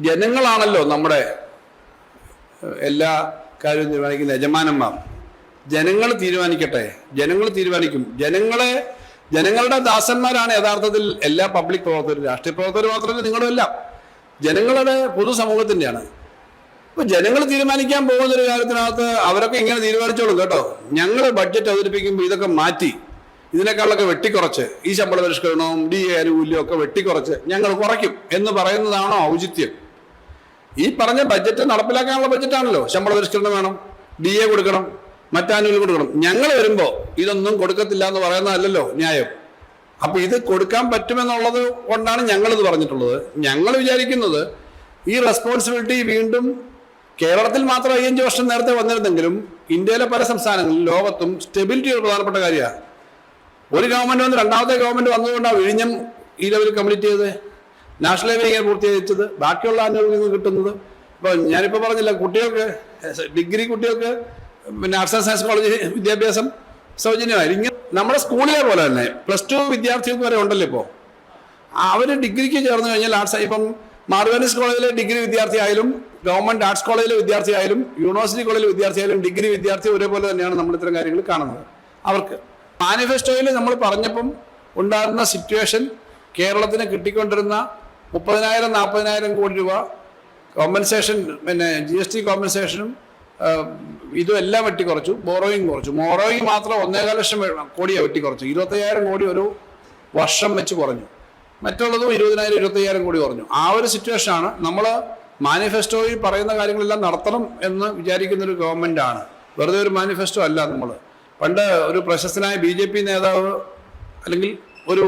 ജനങ്ങളാണല്ലോ നമ്മുടെ എല്ലാ കാര്യവും തീരുമാനിക്കുന്ന യജമാനന്മാർ. ജനങ്ങൾ തീരുമാനിക്കട്ടെ, ജനങ്ങൾ തീരുമാനിക്കും. ജനങ്ങളുടെ ദാസന്മാരാണ് യഥാർത്ഥത്തിൽ എല്ലാ പബ്ലിക് പ്രവർത്തകരും. രാഷ്ട്രീയ പ്രവർത്തകർ മാത്രമല്ല, നിങ്ങളും എല്ലാം ജനങ്ങളുടെ പൊതുസമൂഹത്തിൻ്റെയാണ്. ഇപ്പൊ ജനങ്ങൾ തീരുമാനിക്കാൻ പോകുന്നൊരു കാര്യത്തിനകത്ത് അവരൊക്കെ ഇങ്ങനെ തീരുമാനിച്ചോളും കേട്ടോ. ഞങ്ങൾ ബഡ്ജറ്റ് അവതരിപ്പിക്കുമ്പോൾ ഇതൊക്കെ മാറ്റി ഇതിനേക്കാളൊക്കെ വെട്ടിക്കുറച്ച് ഈ ശമ്പള പരിഷ്കരണവും DA ആനുകൂല്യവും ഒക്കെ വെട്ടിക്കുറച്ച് ഞങ്ങൾ കുറയ്ക്കും എന്ന് പറയുന്നതാണോ ഔചിത്യം? ഈ പറഞ്ഞ ബഡ്ജറ്റ് നടപ്പിലാക്കാനുള്ള ബഡ്ജറ്റാണല്ലോ. ശമ്പള പരിഷ്കരണം വേണം, DA കൊടുക്കണം, മറ്റാനുകൂല്യം കൊടുക്കണം. ഞങ്ങൾ വരുമ്പോൾ ഇതൊന്നും കൊടുക്കത്തില്ല എന്ന് പറയുന്നതല്ലല്ലോ ന്യായം. അപ്പൊ ഇത് കൊടുക്കാൻ പറ്റുമെന്നുള്ളത് കൊണ്ടാണ് ഞങ്ങളിത് പറഞ്ഞിട്ടുള്ളത്. ഞങ്ങൾ വിചാരിക്കുന്നത് ഈ റെസ്പോൺസിബിലിറ്റി വീണ്ടും കേരളത്തിൽ മാത്രം 5 വർഷം നേരത്തെ വന്നിരുന്നെങ്കിലും ഇന്ത്യയിലെ പല സംസ്ഥാനങ്ങളിലും ലോകത്തും സ്റ്റെബിലിറ്റി ഒരു പ്രധാനപ്പെട്ട കാര്യമാണ്. ഒരു ഗവൺമെന്റ് വന്ന് രണ്ടാമത്തെ ഗവൺമെന്റ് വന്നതുകൊണ്ടാണ് വിഴിഞ്ഞം ഈ ലെവലിൽ കംപ്ലീറ്റ് ചെയ്തത്, നാഷണൽ ഹൈവേ ഇങ്ങനെ പൂർത്തീകരിച്ചത്, ബാക്കിയുള്ള ആനുകൂല്യങ്ങൾ കിട്ടുന്നത്. ഇപ്പൊ ഞാനിപ്പോൾ പറഞ്ഞില്ല, കുട്ടികൾക്ക് ഡിഗ്രി കുട്ടികൾക്ക് പിന്നെ ആർട്സ് ആൻഡ് സയൻസ് കോളേജ് വിദ്യാഭ്യാസം സൗജന്യമായി. ഇങ്ങനെ നമ്മുടെ സ്കൂളിലെ പോലെ തന്നെ +2 വിദ്യാർത്ഥികൾക്ക് വരെ ഉണ്ടല്ലോ ഇപ്പോൾ. അവർ ഡിഗ്രിക്ക് ചേർന്ന് കഴിഞ്ഞാൽ ഇപ്പം മാർഗനിസ് കോളേജിലെ ഡിഗ്രി വിദ്യാർത്ഥി ആയാലും ഗവൺമെന്റ് ആർട്സ് കോളേജിലെ വിദ്യാർത്ഥി ആയാലും യൂണിവേഴ്സിറ്റി കോളേജിലെ വിദ്യാർത്ഥി ആയാലും ഡിഗ്രി വിദ്യാർത്ഥി ഒരേപോലെ തന്നെയാണ് നമ്മൾ ഇത്തരം കാര്യങ്ങൾ കാണുന്നത്. അവർക്ക് മാനിഫെസ്റ്റോയിൽ നമ്മൾ പറഞ്ഞപ്പം ഉണ്ടാകുന്ന സിറ്റുവേഷൻ, കേരളത്തിന് കിട്ടിക്കൊണ്ടിരുന്ന 30,000-40,000 കോടി രൂപ കോമ്പൻസേഷൻ, പിന്നെ GST കോമ്പൻസേഷനും ഇതും എല്ലാം വെട്ടിക്കുറച്ചു. ബോറോയിങ് കുറച്ചു. ബോറോയിങ് മാത്രം 1.25 ലക്ഷം കോടിയാണ് വെട്ടിക്കുറച്ചു. 25,000 കോടി ഒരു വർഷം വെച്ച് കുറഞ്ഞു. മറ്റുള്ളതും 20,000-25,000 കോടി കുറഞ്ഞു. ആ ഒരു സിറ്റുവേഷനാണ്. നമ്മൾ മാനിഫെസ്റ്റോയിൽ പറയുന്ന കാര്യങ്ങളെല്ലാം നടത്തണം എന്ന് വിചാരിക്കുന്നൊരു ഗവൺമെൻറ്റാണ്. വെറുതെ ഒരു മാനിഫെസ്റ്റോ അല്ല. നമ്മൾ പണ്ട് ഒരു പ്രശസ്തനായ BJP നേതാവ് അല്ലെങ്കിൽ ഒരു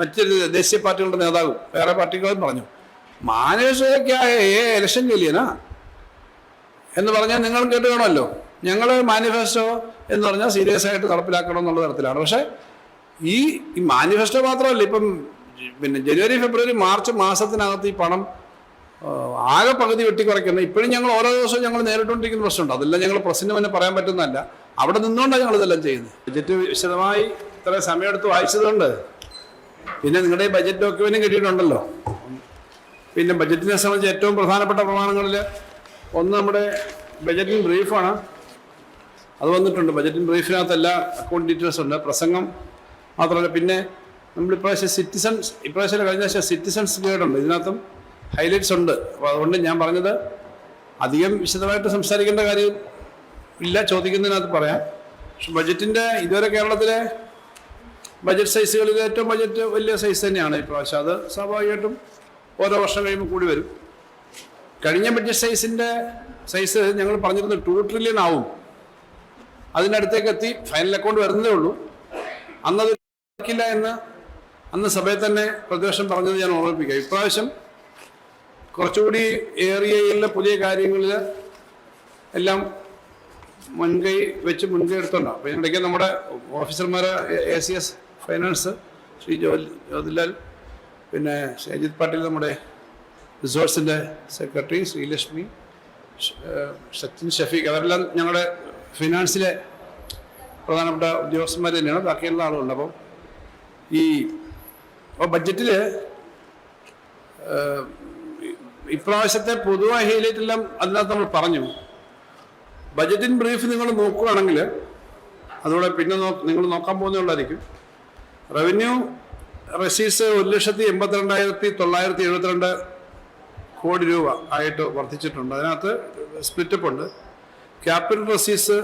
മറ്റൊരു ദേശീയ പാർട്ടികളുടെ നേതാവും വേറെ പാർട്ടികളും പറഞ്ഞു, മാനിഫെസ്റ്റോയ്ക്കായ ഇലക്ഷൻ കേലിയനാ എന്ന് പറഞ്ഞാൽ നിങ്ങൾ കേട്ട് കാണുമല്ലോ. ഞങ്ങൾ മാനിഫെസ്റ്റോ എന്ന് പറഞ്ഞാൽ സീരിയസ് ആയിട്ട് നടപ്പിലാക്കണം എന്നുള്ള തരത്തിലാണ്. പക്ഷേ ഈ മാനിഫെസ്റ്റോ മാത്രമല്ല, ഇപ്പം പിന്നെ ജനുവരി, ഫെബ്രുവരി, മാർച്ച് മാസത്തിനകത്ത് ഈ പണം ആകെ പകുതി വെട്ടിക്കുറയ്ക്കുന്നത്. ഇപ്പോഴും ഞങ്ങൾ ഓരോ ദിവസവും ഞങ്ങൾ നേരിട്ടുകൊണ്ടിരിക്കുന്ന പ്രശ്നമുണ്ട്. അതെല്ലാം ഞങ്ങൾ പ്രസിന് തന്നെ പറയാൻ പറ്റുന്നതല്ല. അവിടെ നിന്നുകൊണ്ടാണ് ഞങ്ങൾ ഇതെല്ലാം ചെയ്യുന്നത്. ബഡ്ജറ്റ് വിശദമായി ഇത്ര സമയമെടുത്ത് വായിച്ചതുകൊണ്ട് പിന്നെ നിങ്ങളുടെ ഈ ബഡ്ജറ്റ് ഡോക്യുമെന്റും കിട്ടിയിട്ടുണ്ടല്ലോ. പിന്നെ ബഡ്ജറ്റിനെ സംബന്ധിച്ച് ഏറ്റവും പ്രധാനപ്പെട്ട പ്രമാണങ്ങളിൽ ഒന്ന് നമ്മുടെ ബഡ്ജറ്റിൻ ബ്രീഫാണ്. അത് വന്നിട്ടുണ്ട്. ബഡ്ജറ്റിൻ ബ്രീഫിനകത്ത് എല്ലാ അക്കൗണ്ട് ഡീറ്റെയിൽസ് ഉണ്ട്. പ്രസംഗം മാത്രമല്ല, പിന്നെ നമ്മൾ ഇപ്രാവശ്യം കഴിഞ്ഞ സിറ്റിസൺസ് ഗൈഡ് ഉണ്ട്. ഇതിനകത്തും ഹൈലൈറ്റ്സ് ഉണ്ട്. അപ്പോൾ അതുകൊണ്ട് ഞാൻ പറഞ്ഞത് അധികം വിശദമായിട്ട് സംസാരിക്കേണ്ട കാര്യം ഇല്ല, ചോദിക്കുന്നതിനകത്ത് പറയാം. പക്ഷെ ബഡ്ജറ്റിൻ്റെ ഇതുവരെ കേരളത്തിലെ ബഡ്ജറ്റ് സൈസുകളിൽ ഏറ്റവും ബഡ്ജറ്റ് വലിയ സൈസ് തന്നെയാണ് ഇപ്രാവശ്യം. അത് സ്വാഭാവികമായിട്ടും ഓരോ വർഷം കഴിയുമ്പോൾ കൂടി വരും. കഴിഞ്ഞ ബഡ്ജറ്റ് സൈസ് ഞങ്ങൾ പറഞ്ഞിരുന്നത് 2 ട്രില്യൺ ആവും. അതിനടുത്തേക്ക് എത്തി. ഫൈനൽ അക്കൗണ്ട് വരുന്നതേ ഉള്ളൂ. അന്നത് ില്ല എന്ന് അന്ന് സഭയിൽ തന്നെ പ്രതിപക്ഷം പറഞ്ഞത് ഞാൻ ഓർമ്മിപ്പിക്കാം. ഇപ്രാവശ്യം കുറച്ചുകൂടി ഏറിയയിലെ പുതിയ കാര്യങ്ങളിൽ എല്ലാം മുൻകൈ എടുത്തോണ്ടാണ്. അപ്പോൾ ഇതിനിടയ്ക്ക് നമ്മുടെ ഓഫീസർമാർ ACS ഫൈനാൻസ് ശ്രീ ജ്യോതിലാൽ, പിന്നെ അജിത് പാട്ടീൽ നമ്മുടെ റിസോഴ്സിൻ്റെ സെക്രട്ടറി, ശ്രീലക്ഷ്മി, സച്ചിൻ ഷഫീഖ്, അവരെല്ലാം ഞങ്ങളുടെ ഫിനാൻസിലെ പ്രധാനപ്പെട്ട ഉദ്യോഗസ്ഥന്മാർ തന്നെയാണ്. ബാക്കിയുള്ള ആളുകളുണ്ട്. അപ്പോൾ ബഡ്ജറ്റിൽ ഇപ്രാവശ്യത്തെ പൊതുവായ ഹൈലൈറ്റ് എല്ലാം അതിനകത്ത് നമ്മൾ പറഞ്ഞു. ബഡ്ജറ്റിൻ ബ്രീഫ് നിങ്ങൾ നോക്കുകയാണെങ്കിൽ അതോടെ പിന്നെ നിങ്ങൾ നോക്കാൻ പോകുന്നതായിരിക്കും. റവന്യൂ റെസീറ്റ്സ് 1,82,972 കോടി രൂപ ആയിട്ട് വർദ്ധിച്ചിട്ടുണ്ട്. അതിനകത്ത് സ്പ്ലിറ്റപ്പ് ഉണ്ട്. ക്യാപിറ്റൽ റെസീറ്റ്സ്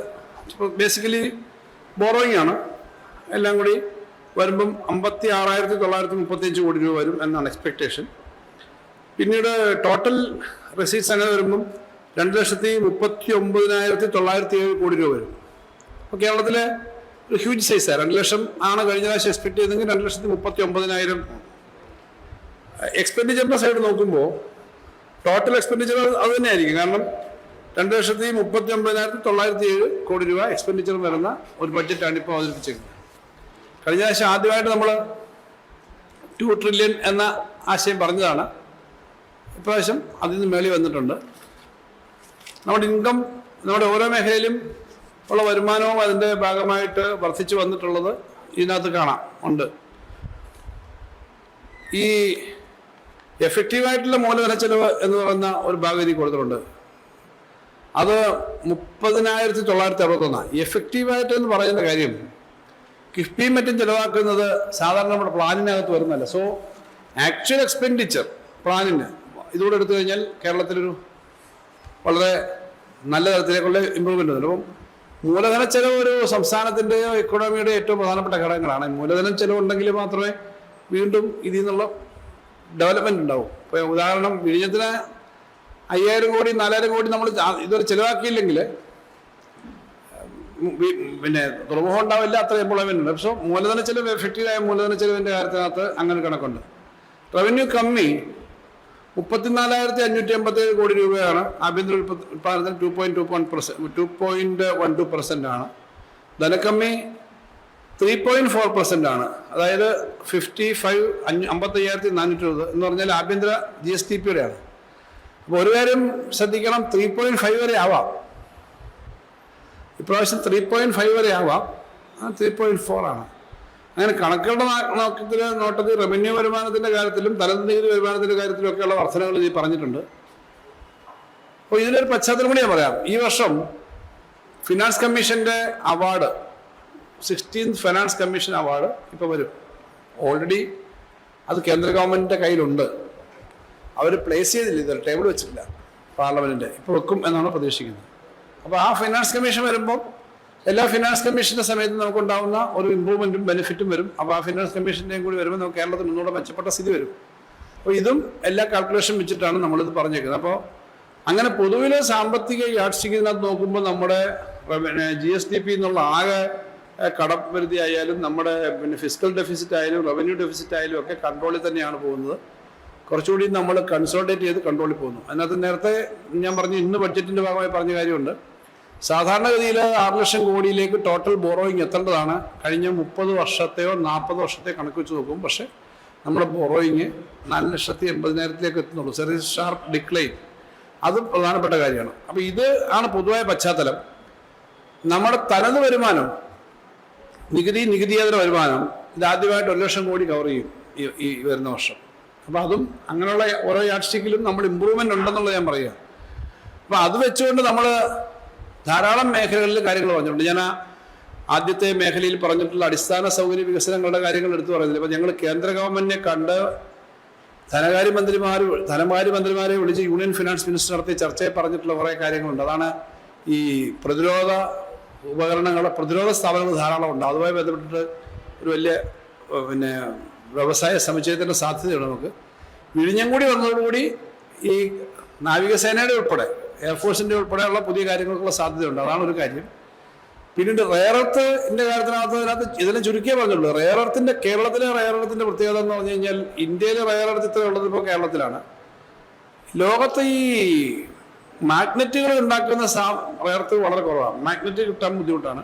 ബേസിക്കലി ബോറോയിങ് ആണ്. എല്ലാം കൂടി വരുമ്പം 56,935 കോടി രൂപ വരും എന്നാണ് എക്സ്പെക്റ്റേഷൻ. പിന്നീട് ടോട്ടൽ റെസീറ്റ്സ് അങ്ങനെ വരുമ്പം 2,39,907 കോടി രൂപ വരും. അപ്പോൾ കേരളത്തിലെ ഒരു ഹ്യൂജ് സൈസാണ്. 2 ലക്ഷം ആണ് കഴിഞ്ഞ പ്രാവശ്യം എക്സ്പെക്ട് ചെയ്തെങ്കിൽ 2,39,000. എക്സ്പെൻഡിച്ചറിൻ്റെ സൈഡ് നോക്കുമ്പോൾ ടോട്ടൽ എക്സ്പെൻഡിച്ചർ അത് തന്നെയായിരിക്കും. കാരണം 2,39,907 കോടി രൂപ എക്സ്പെൻഡിച്ചർ വരുന്ന ഒരു ബഡ്ജറ്റാണ് ഇപ്പോൾ അവതരിപ്പിച്ചിരിക്കുന്നത്. കഴിഞ്ഞ പ്രാവശ്യം ആദ്യമായിട്ട് നമ്മൾ 2 ട്രില്യൺ എന്ന ആശയം പറഞ്ഞതാണ്. ഇപ്രാവശ്യം അതിൽ നിന്ന് മേളിൽ വന്നിട്ടുണ്ട്. നമ്മുടെ ഇൻകം, നമ്മുടെ ഓരോ മേഖലയിലും ഉള്ള വരുമാനവും അതിൻ്റെ ഭാഗമായിട്ട് വർദ്ധിച്ചു വന്നിട്ടുള്ളത് ഇതിനകത്ത് കാണാം ഉണ്ട്. ഈ എഫക്റ്റീവായിട്ടുള്ള മൂലധന ചെലവ് എന്ന് പറയുന്ന ഒരു ഭാഗം ഇതിൽ കൊടുത്തിട്ടുണ്ട്. അത് 30,961. എഫക്റ്റീവായിട്ട് എന്ന് പറയുന്ന കാര്യം കിഫ്ബിയും മറ്റും ചിലവാക്കുന്നത് സാധാരണ നമ്മുടെ പ്ലാനിനകത്ത് വരുന്നതല്ല. സോ ആക്ച്വൽ എക്സ്പെൻഡിച്ചർ പ്ലാനിന് ഇതുകൂടെ എടുത്തു കഴിഞ്ഞാൽ കേരളത്തിലൊരു വളരെ നല്ല തരത്തിലേക്കുള്ള ഇമ്പ്രൂവ്മെൻ്റ് ഉണ്ട്. അപ്പം മൂലധന ചെലവ് ഒരു സംസ്ഥാനത്തിൻ്റെയോ എക്കോണമിയുടെയോ ഏറ്റവും പ്രധാനപ്പെട്ട ഘടകങ്ങളാണ്. മൂലധന ചെലവുണ്ടെങ്കിൽ മാത്രമേ വീണ്ടും ഇതിൽ നിന്നുള്ള ഡെവലപ്മെൻറ്റ് ഉണ്ടാവും. ഇപ്പോൾ ഉദാഹരണം വിഴിഞ്ഞത്തിന് 5,000 കോടി 4,000 കോടി നമ്മൾ ഇതുവരെ ചിലവാക്കിയില്ലെങ്കിൽ പിന്നെ തുറമുഖം ഉണ്ടാവില്ല, അത്ര എംപ്ലോയ്മെൻ്റ് ഉണ്ട്. പക്ഷേ മൂലധന ചെലവ് എഫക്റ്റീവായ മൂലധന ചെലവിൻ്റെ കാര്യത്തിനകത്ത് അങ്ങനെ കണക്കുണ്ട്. റവന്യൂ കമ്മി 34,587 കോടി രൂപയാണ്. ആഭ്യന്തര ഉൽപ്പാദനത്തിന് 2.12% ആണ്. ധനക്കമ്മി 3.4% ആണ്. അതായത് 55,420 എന്ന് പറഞ്ഞാൽ ആഭ്യന്തര GSDP ആണ്. അപ്പോൾ ഒരു കാര്യം ശ്രദ്ധിക്കണം, 3.5 വരെ ആവാം. ഇപ്രാവശ്യം 3.5 വരെ ആവാം. 3.4 ആണ്. അങ്ങനെ കണക്കുകളുടെ നോട്ടത്തിൽ റവന്യൂ വരുമാനത്തിൻ്റെ കാര്യത്തിലും തനത് നികുതി വരുമാനത്തിൻ്റെ കാര്യത്തിലും ഒക്കെയുള്ള വർധനകൾ ഇതിൽ പറഞ്ഞിട്ടുണ്ട്. അപ്പോൾ ഇതിനൊരു പശ്ചാത്തലം കൂടി ഞാൻ പറയാം. ഈ വർഷം ഫിനാൻസ് കമ്മീഷൻ്റെ award 16th finance commission award ഇപ്പോൾ വരും. ഓൾറെഡി അത് കേന്ദ്ര ഗവൺമെൻറ്റിൻ്റെ കയ്യിലുണ്ട്. അവർ പ്ലേസ് ചെയ്തില്ല, ഇതൊരു ടേബിൾ വെച്ചിട്ടില്ല പാർലമെൻറ്റിൻ്റെ. ഇപ്പോൾ വെക്കും എന്നാണ് പ്രതീക്ഷിക്കുന്നത്. അപ്പോൾ ആ ഫിനാൻസ് കമ്മീഷൻ വരുമ്പോൾ എല്ലാ ഫിനാൻസ് കമ്മീഷൻ്റെ സമയത്ത് നമുക്കുണ്ടാകുന്ന ഒരു ഇമ്പ്രൂവ്മെൻറ്റും ബെനിഫിറ്റും വരും. അപ്പോൾ ആ ഫിനാൻസ് കമ്മീഷൻ്റെയും കൂടി വരുമ്പോൾ നമുക്ക് കേരളത്തിൽ ഒന്നുകൂടെ മെച്ചപ്പെട്ട സ്ഥിതി വരും. അപ്പോൾ ഇതും എല്ലാ കാൽക്കുലേഷൻ വെച്ചിട്ടാണ് നമ്മളിത് പറഞ്ഞേക്കുന്നത്. അപ്പോൾ അങ്ങനെ പൊതുവിലെ സാമ്പത്തിക യാഡ്സ്റ്റിക്ക് ഇതിനകത്ത് നോക്കുമ്പോൾ നമ്മുടെ GSDP എന്നുള്ള ആകെ കടപരിധി ആയാലും നമ്മുടെ ഫിസിക്കൽ ഡെഫിസിറ്റ് ആയാലും റവന്യൂ ഡെഫിസിറ്റ് ആയാലും ഒക്കെ കൺട്രോളിൽ തന്നെയാണ് പോകുന്നത്. കുറച്ചുകൂടി നമ്മൾ കൺസോൾട്ടേറ്റ് ചെയ്ത് കൺട്രോളിൽ പോകുന്നു. അതിനകത്ത് നേരത്തെ ഞാൻ പറഞ്ഞു, ഇന്ന് ബഡ്ജറ്റിൻ്റെ ഭാഗമായി പറഞ്ഞ കാര്യമുണ്ട്. സാധാരണഗതിയിൽ 6 ലക്ഷം കോടിയിലേക്ക് ടോട്ടൽ ബോറോയിങ് എത്തേണ്ടതാണ്. കഴിഞ്ഞ 30 വർഷത്തെയോ 40 വർഷത്തെയോ കണക്ക് വെച്ച് നോക്കും. പക്ഷേ നമ്മുടെ ബോറോയിങ് 4,80,000 എത്തുന്നുള്ളൂ. ചെറിയ ഷാർപ്പ് ഡിക്ലൈൻ. അത് പ്രധാനപ്പെട്ട കാര്യമാണ്. അപ്പോൾ ഇത് ആണ് പൊതുവായ പശ്ചാത്തലം. നമ്മുടെ തനത് വരുമാനം, നികുതിയേതര വരുമാനം, ഇതാദ്യമായിട്ട് 1 ലക്ഷം കോടി കവർ ചെയ്യും ഈ വരുന്ന വർഷം. അപ്പോൾ അതും അങ്ങനെയുള്ള ഓരോ യാഡ്സ്റ്റിക്കിലും നമ്മൾ ഇമ്പ്രൂവ്മെൻ്റ് ഉണ്ടെന്നുള്ളത് ഞാൻ പറയുക. അപ്പോൾ അത് വെച്ചുകൊണ്ട് നമ്മൾ ധാരാളം മേഖലകളിൽ കാര്യങ്ങൾ പറഞ്ഞിട്ടുണ്ട്. ഞാൻ ആദ്യത്തെ മേഖലയിൽ പറഞ്ഞിട്ടുള്ള അടിസ്ഥാന സൗകര്യ വികസനങ്ങളുടെ കാര്യങ്ങൾ എടുത്തു പറയുന്നില്ല. അപ്പോൾ ഞങ്ങൾ കേന്ദ്ര ഗവൺമെൻറ്റിനെ കണ്ട് ധനകാര്യമന്ത്രിമാരെ വിളിച്ച് യൂണിയൻ ഫിനാൻസ് മിനിസ്റ്റർ നടത്തിയ ചർച്ചയിൽ പറഞ്ഞിട്ടുള്ള കുറേ കാര്യങ്ങളുണ്ട്. അതാണ് ഈ പ്രതിരോധ സ്ഥാപനങ്ങൾ ധാരാളം ഉണ്ട്. അതുമായി ബന്ധപ്പെട്ടിട്ട് ഒരു വലിയ വ്യവസായ സമുച്ചയത്തിൻ്റെ സാധ്യതയുണ്ട് നമുക്ക്. വിഴിഞ്ഞം കൂടി വന്നതോടുകൂടി ഈ നാവികസേനയുടെ ഉൾപ്പെടെ എയർഫോഴ്സിൻ്റെ ഉൾപ്പെടെയുള്ള പുതിയ കാര്യങ്ങൾക്കുള്ള സാധ്യതയുണ്ട്. അതാണ് ഒരു കാര്യം. പിന്നീട് റെയർ എർത്തിൻ്റെ കാര്യത്തിനകത്ത് ഇതിനെ ചുരുക്കിയേ പറഞ്ഞുള്ളൂ. കേരളത്തിലെ റെയർ എർത്തിൻ്റെ പ്രത്യേകത എന്ന് പറഞ്ഞു കഴിഞ്ഞാൽ ഇന്ത്യയിലെ റെയർ എർത്ത് ഇത്ര ഉള്ളത് ഇപ്പോൾ കേരളത്തിലാണ്. ലോകത്ത് ഈ മാഗ്നറ്റുകൾ ഉണ്ടാക്കുന്ന റെയർ എർത്ത് വളരെ കുറവാണ്. മാഗ്നറ്റ് കിട്ടാൻ ബുദ്ധിമുട്ടാണ്.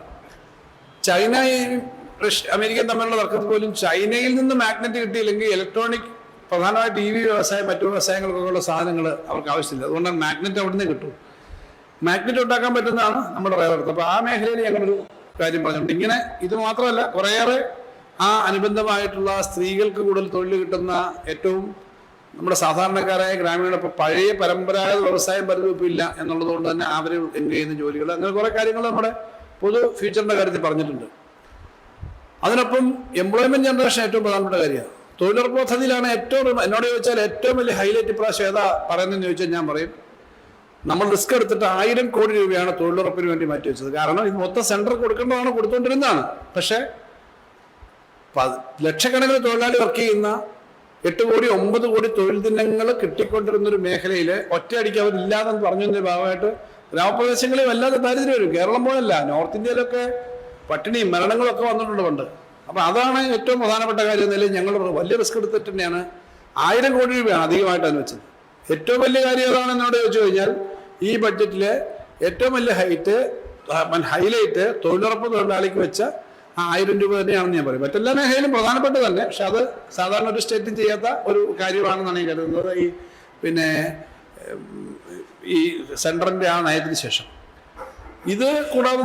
അമേരിക്കൻ തമ്മിലുള്ള തർക്കത്തിൽ പോലും ചൈനയിൽ നിന്ന് മാഗ്നറ്റ് കിട്ടിയില്ലെങ്കിൽ ഇലക്ട്രോണിക് പ്രധാനമായി TV വ്യവസായം മറ്റു വ്യവസായങ്ങൾക്കൊക്കെയുള്ള സാധനങ്ങൾ അവർക്ക് ആവശ്യമില്ല. അതുകൊണ്ടാണ് മാഗ്നറ്റ് അവിടെ നിന്ന് കിട്ടും. മാഗ്നറ്റ് ഉണ്ടാക്കാൻ പറ്റുന്നതാണ് നമ്മുടെ റെയർ എർത്ത്. അപ്പോൾ ആ മേഖലയിൽ ഞങ്ങളൊരു കാര്യം പറഞ്ഞിട്ടുണ്ട്. ഇങ്ങനെ ഇത് മാത്രമല്ല, കുറേയേറെ ആ അനുബന്ധമായിട്ടുള്ള സ്ത്രീകൾക്ക് കൂടുതൽ തൊഴിൽ കിട്ടുന്ന ഏറ്റവും നമ്മുടെ സാധാരണക്കാരായ ഗ്രാമീണ പഴയ പരമ്പരാഗത വ്യവസായം പലതും ഇപ്പോൾ ഇല്ല എന്നുള്ളതുകൊണ്ട് തന്നെ അവർ ചെയ്യുന്ന ജോലികൾ, അങ്ങനെ കുറേ കാര്യങ്ങൾ നമ്മുടെ പൊതു ഫ്യൂച്ചറിൻ്റെ കാര്യത്തിൽ പറഞ്ഞിട്ടുണ്ട്. അതിനൊപ്പം എംപ്ലോയ്മെൻറ്റ് ജനറേഷൻ ഏറ്റവും പ്രധാനപ്പെട്ട കാര്യമാണ്. തൊഴിലുറപ്പ് പദ്ധതിയിലാണ് എന്നോട് ചോദിച്ചാൽ ഏറ്റവും വലിയ ഹൈലൈറ്റ് ഇപ്രാവശ്യം ഏതാ പറയുന്നതെന്ന് ചോദിച്ചാൽ ഞാൻ പറയും, നമ്മൾ റിസ്ക് എടുത്തിട്ട് 1000 കോടി രൂപയാണ് തൊഴിലുറപ്പിന് വേണ്ടി മാറ്റി വെച്ചത്. കാരണം ഇത് മൊത്തം സെൻറ്റർ കൊടുക്കേണ്ടതാണ്, കൊടുത്തുകൊണ്ടിരുന്നതാണ്. പക്ഷേ ലക്ഷക്കണക്കിന് തൊഴിലാളി വർക്ക് ചെയ്യുന്ന 8 കോടി 9 കോടി തൊഴിൽ ദിനങ്ങൾ കിട്ടിക്കൊണ്ടിരുന്നൊരു മേഖലയിൽ ഒറ്റയടിക്ക് അവരില്ലാതെന്ന് പറഞ്ഞതിൻ്റെ ഭാഗമായിട്ട് ഗ്രാമപ്രദേശങ്ങളിൽ വല്ലാതെ ദാരിദ്ര്യം വരും. കേരളം പോലല്ല, നോർത്ത് ഇന്ത്യയിലൊക്കെ പട്ടിണിയും മരണങ്ങളൊക്കെ വന്നിട്ടുണ്ട് പണ്ട്. അപ്പോൾ അതാണ് ഏറ്റവും പ്രധാനപ്പെട്ട കാര്യം. നിലയിൽ ഞങ്ങൾ വലിയ റിസ്ക് എടുത്തിട്ട് തന്നെയാണ് 1000 കോടി രൂപയാണ് അധികമായിട്ട് അത് വെച്ചത്. ഏറ്റവും വലിയ കാര്യം ഏതാണ് എന്നോട് ചോദിച്ചു കഴിഞ്ഞാൽ ഈ ബഡ്ജറ്റിലെ ഏറ്റവും വലിയ ഹൈലൈറ്റ് തൊഴിലുറപ്പ് തൊഴിലാളിക്ക് വെച്ച 1000 രൂപ തന്നെയാണെന്ന് ഞാൻ പറയും. മറ്റെല്ലാ മേഖലയിലും പ്രധാനപ്പെട്ട തന്നെ, പക്ഷെ അത് സാധാരണ ഒരു സ്റ്റേറ്റും ചെയ്യാത്ത ഒരു കാര്യമാണെന്നാണ് ഞാൻ കരുതുന്നത്. ഈ സെൻട്രലിൻ്റെ ആ നയത്തിന് ശേഷം ഇത് കൂടാതെ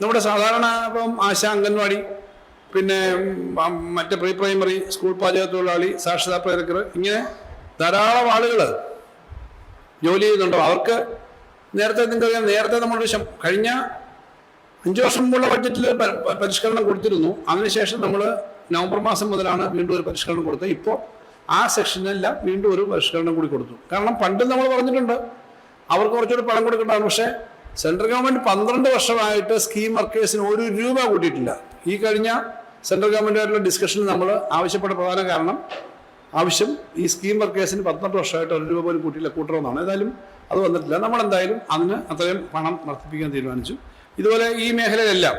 നമ്മുടെ സാധാരണ ഇപ്പം ആശ, അംഗൻവാടി, പിന്നെ മറ്റ് പ്രീ പ്രൈമറി സ്കൂൾ പാചക തൊഴിലാളി, സാക്ഷരതാ പ്രേരകർ, ഇങ്ങനെ ധാരാളം ആളുകൾ ജോലി ചെയ്യുന്നുണ്ടോ. അവർക്ക് നേരത്തെ നിങ്ങൾക്കറിയാം, നേരത്തെ നമ്മൾ കഴിഞ്ഞ 5 വർഷം മുമ്പുള്ള ബഡ്ജറ്റിൽ പരിഷ്കരണം കൊടുത്തിരുന്നു. അതിനുശേഷം നമ്മൾ നവംബർ മാസം മുതലാണ് വീണ്ടും ഒരു പരിഷ്കരണം കൊടുത്തത്. ഇപ്പോൾ ആ സെക്ഷനെല്ലാം വീണ്ടും ഒരു പരിഷ്കരണം കൂടി കൊടുത്തു. കാരണം പണ്ട് നമ്മൾ പറഞ്ഞിട്ടുണ്ട് അവർക്ക് കുറച്ചുകൂടി പണം കൊടുക്കേണ്ടതാണ്. പക്ഷേ സെൻട്രൽ ഗവൺമെൻറ് 12 വർഷമായിട്ട് സ്കീം വർക്കേഴ്സിന് 1 രൂപ കൂട്ടിയിട്ടില്ല. ഈ കഴിഞ്ഞ സെൻട്രൽ ഗവൺമെൻറ്റുമായിട്ടുള്ള ഡിസ്കഷനിൽ നമ്മൾ ആവശ്യപ്പെട്ട പ്രധാന ആവശ്യം ഈ സ്കീം വർക്കേഴ്സിന് 18 വർഷമായിട്ട് 1 രൂപ പോലും കൂട്ടണമെന്നാണ്. ഏതായാലും അത് വന്നിട്ടില്ല. നമ്മളെന്തായാലും അതിന് അത്രയും പണം വർദ്ധിപ്പിക്കാൻ തീരുമാനിച്ചു. ഇതുപോലെ ഈ മേഖലയിലെല്ലാം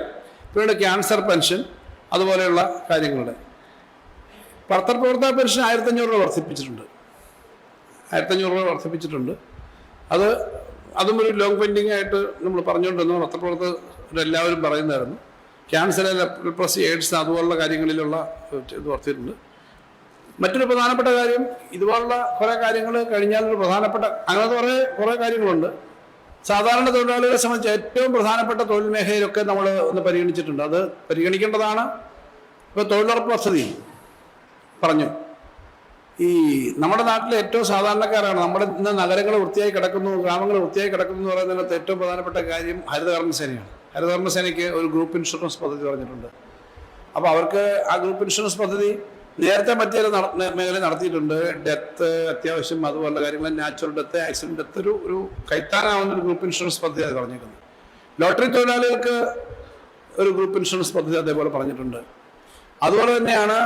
പിന്നീട് ക്യാൻസർ പെൻഷൻ അതുപോലെയുള്ള കാര്യങ്ങളുടെ പത്രപ്രവർത്തക പെൻഷൻ 1500 രൂപ വർദ്ധിപ്പിച്ചിട്ടുണ്ട്. 1500 രൂപ വർദ്ധിപ്പിച്ചിട്ടുണ്ട്. അതും ഒരു ലോങ് പെൻഡിങ് ആയിട്ട് നമ്മൾ പറഞ്ഞുകൊണ്ടിരുന്നു. പത്രപ്രവർത്തകരെല്ലാവരും പറയുന്നതായിരുന്നു. ക്യാൻസർ, ലെപ്രസി, എയ്ഡ്സ് അതുപോലുള്ള കാര്യങ്ങളിലുള്ള ഇത് വർദ്ധിച്ചിട്ടുണ്ട്. മറ്റൊരു പ്രധാനപ്പെട്ട കാര്യം, ഇതുപോലുള്ള കുറേ കാര്യങ്ങൾ കഴിഞ്ഞാലൊരു പ്രധാനപ്പെട്ട അങ്ങനത്തെ കുറേ കാര്യങ്ങളുണ്ട്. സാധാരണ തൊഴിലാളികളെ സംബന്ധിച്ച് ഏറ്റവും പ്രധാനപ്പെട്ട തൊഴിൽ മേഖലയിലൊക്കെ നമ്മൾ ഒന്ന് പരിഗണിച്ചിട്ടുണ്ട്. അത് പരിഗണിക്കേണ്ടതാണ്. ഇപ്പോൾ തൊഴിലുറപ്പ് പദ്ധതി പറഞ്ഞു. ഈ നമ്മുടെ നാട്ടിലെ ഏറ്റവും സാധാരണക്കാരാണ്. നമ്മുടെ ഇന്ന് നഗരങ്ങൾ വൃത്തിയായി കിടക്കുന്നു, ഗ്രാമങ്ങൾ വൃത്തിയായി കിടക്കുന്നു എന്ന് പറയുന്നതിനകത്ത് ഏറ്റവും പ്രധാനപ്പെട്ട കാര്യം ഹരിതകർമ്മസേനയാണ്. ഹരിതകർമ്മസേനയ്ക്ക് ഒരു ഗ്രൂപ്പ് ഇൻഷുറൻസ് പദ്ധതി പറഞ്ഞിട്ടുണ്ട്. അപ്പോൾ അവർക്ക് ആ ഗ്രൂപ്പ് ഇൻഷുറൻസ് പദ്ധതി നേരത്തെ മറ്റേ മേഖല നടത്തിയിട്ടുണ്ട്. ഡെത്ത് അത്യാവശ്യം അതുപോലുള്ള കാര്യങ്ങൾ, നാച്ചുറൽ ഡെത്ത്, ആക്സിഡന്റ് ഡെത്ത്, ഒരു കൈത്താനാവുന്ന ഒരു ഗ്രൂപ്പ് ഇൻഷുറൻസ് പദ്ധതി അത് പറഞ്ഞിരിക്കുന്നത്. ലോട്ടറി തൊഴിലാളികൾക്ക് ഒരു ഗ്രൂപ്പ് ഇൻഷുറൻസ് പദ്ധതി അതേപോലെ പറഞ്ഞിട്ടുണ്ട്. അതുപോലെ തന്നെയാണ്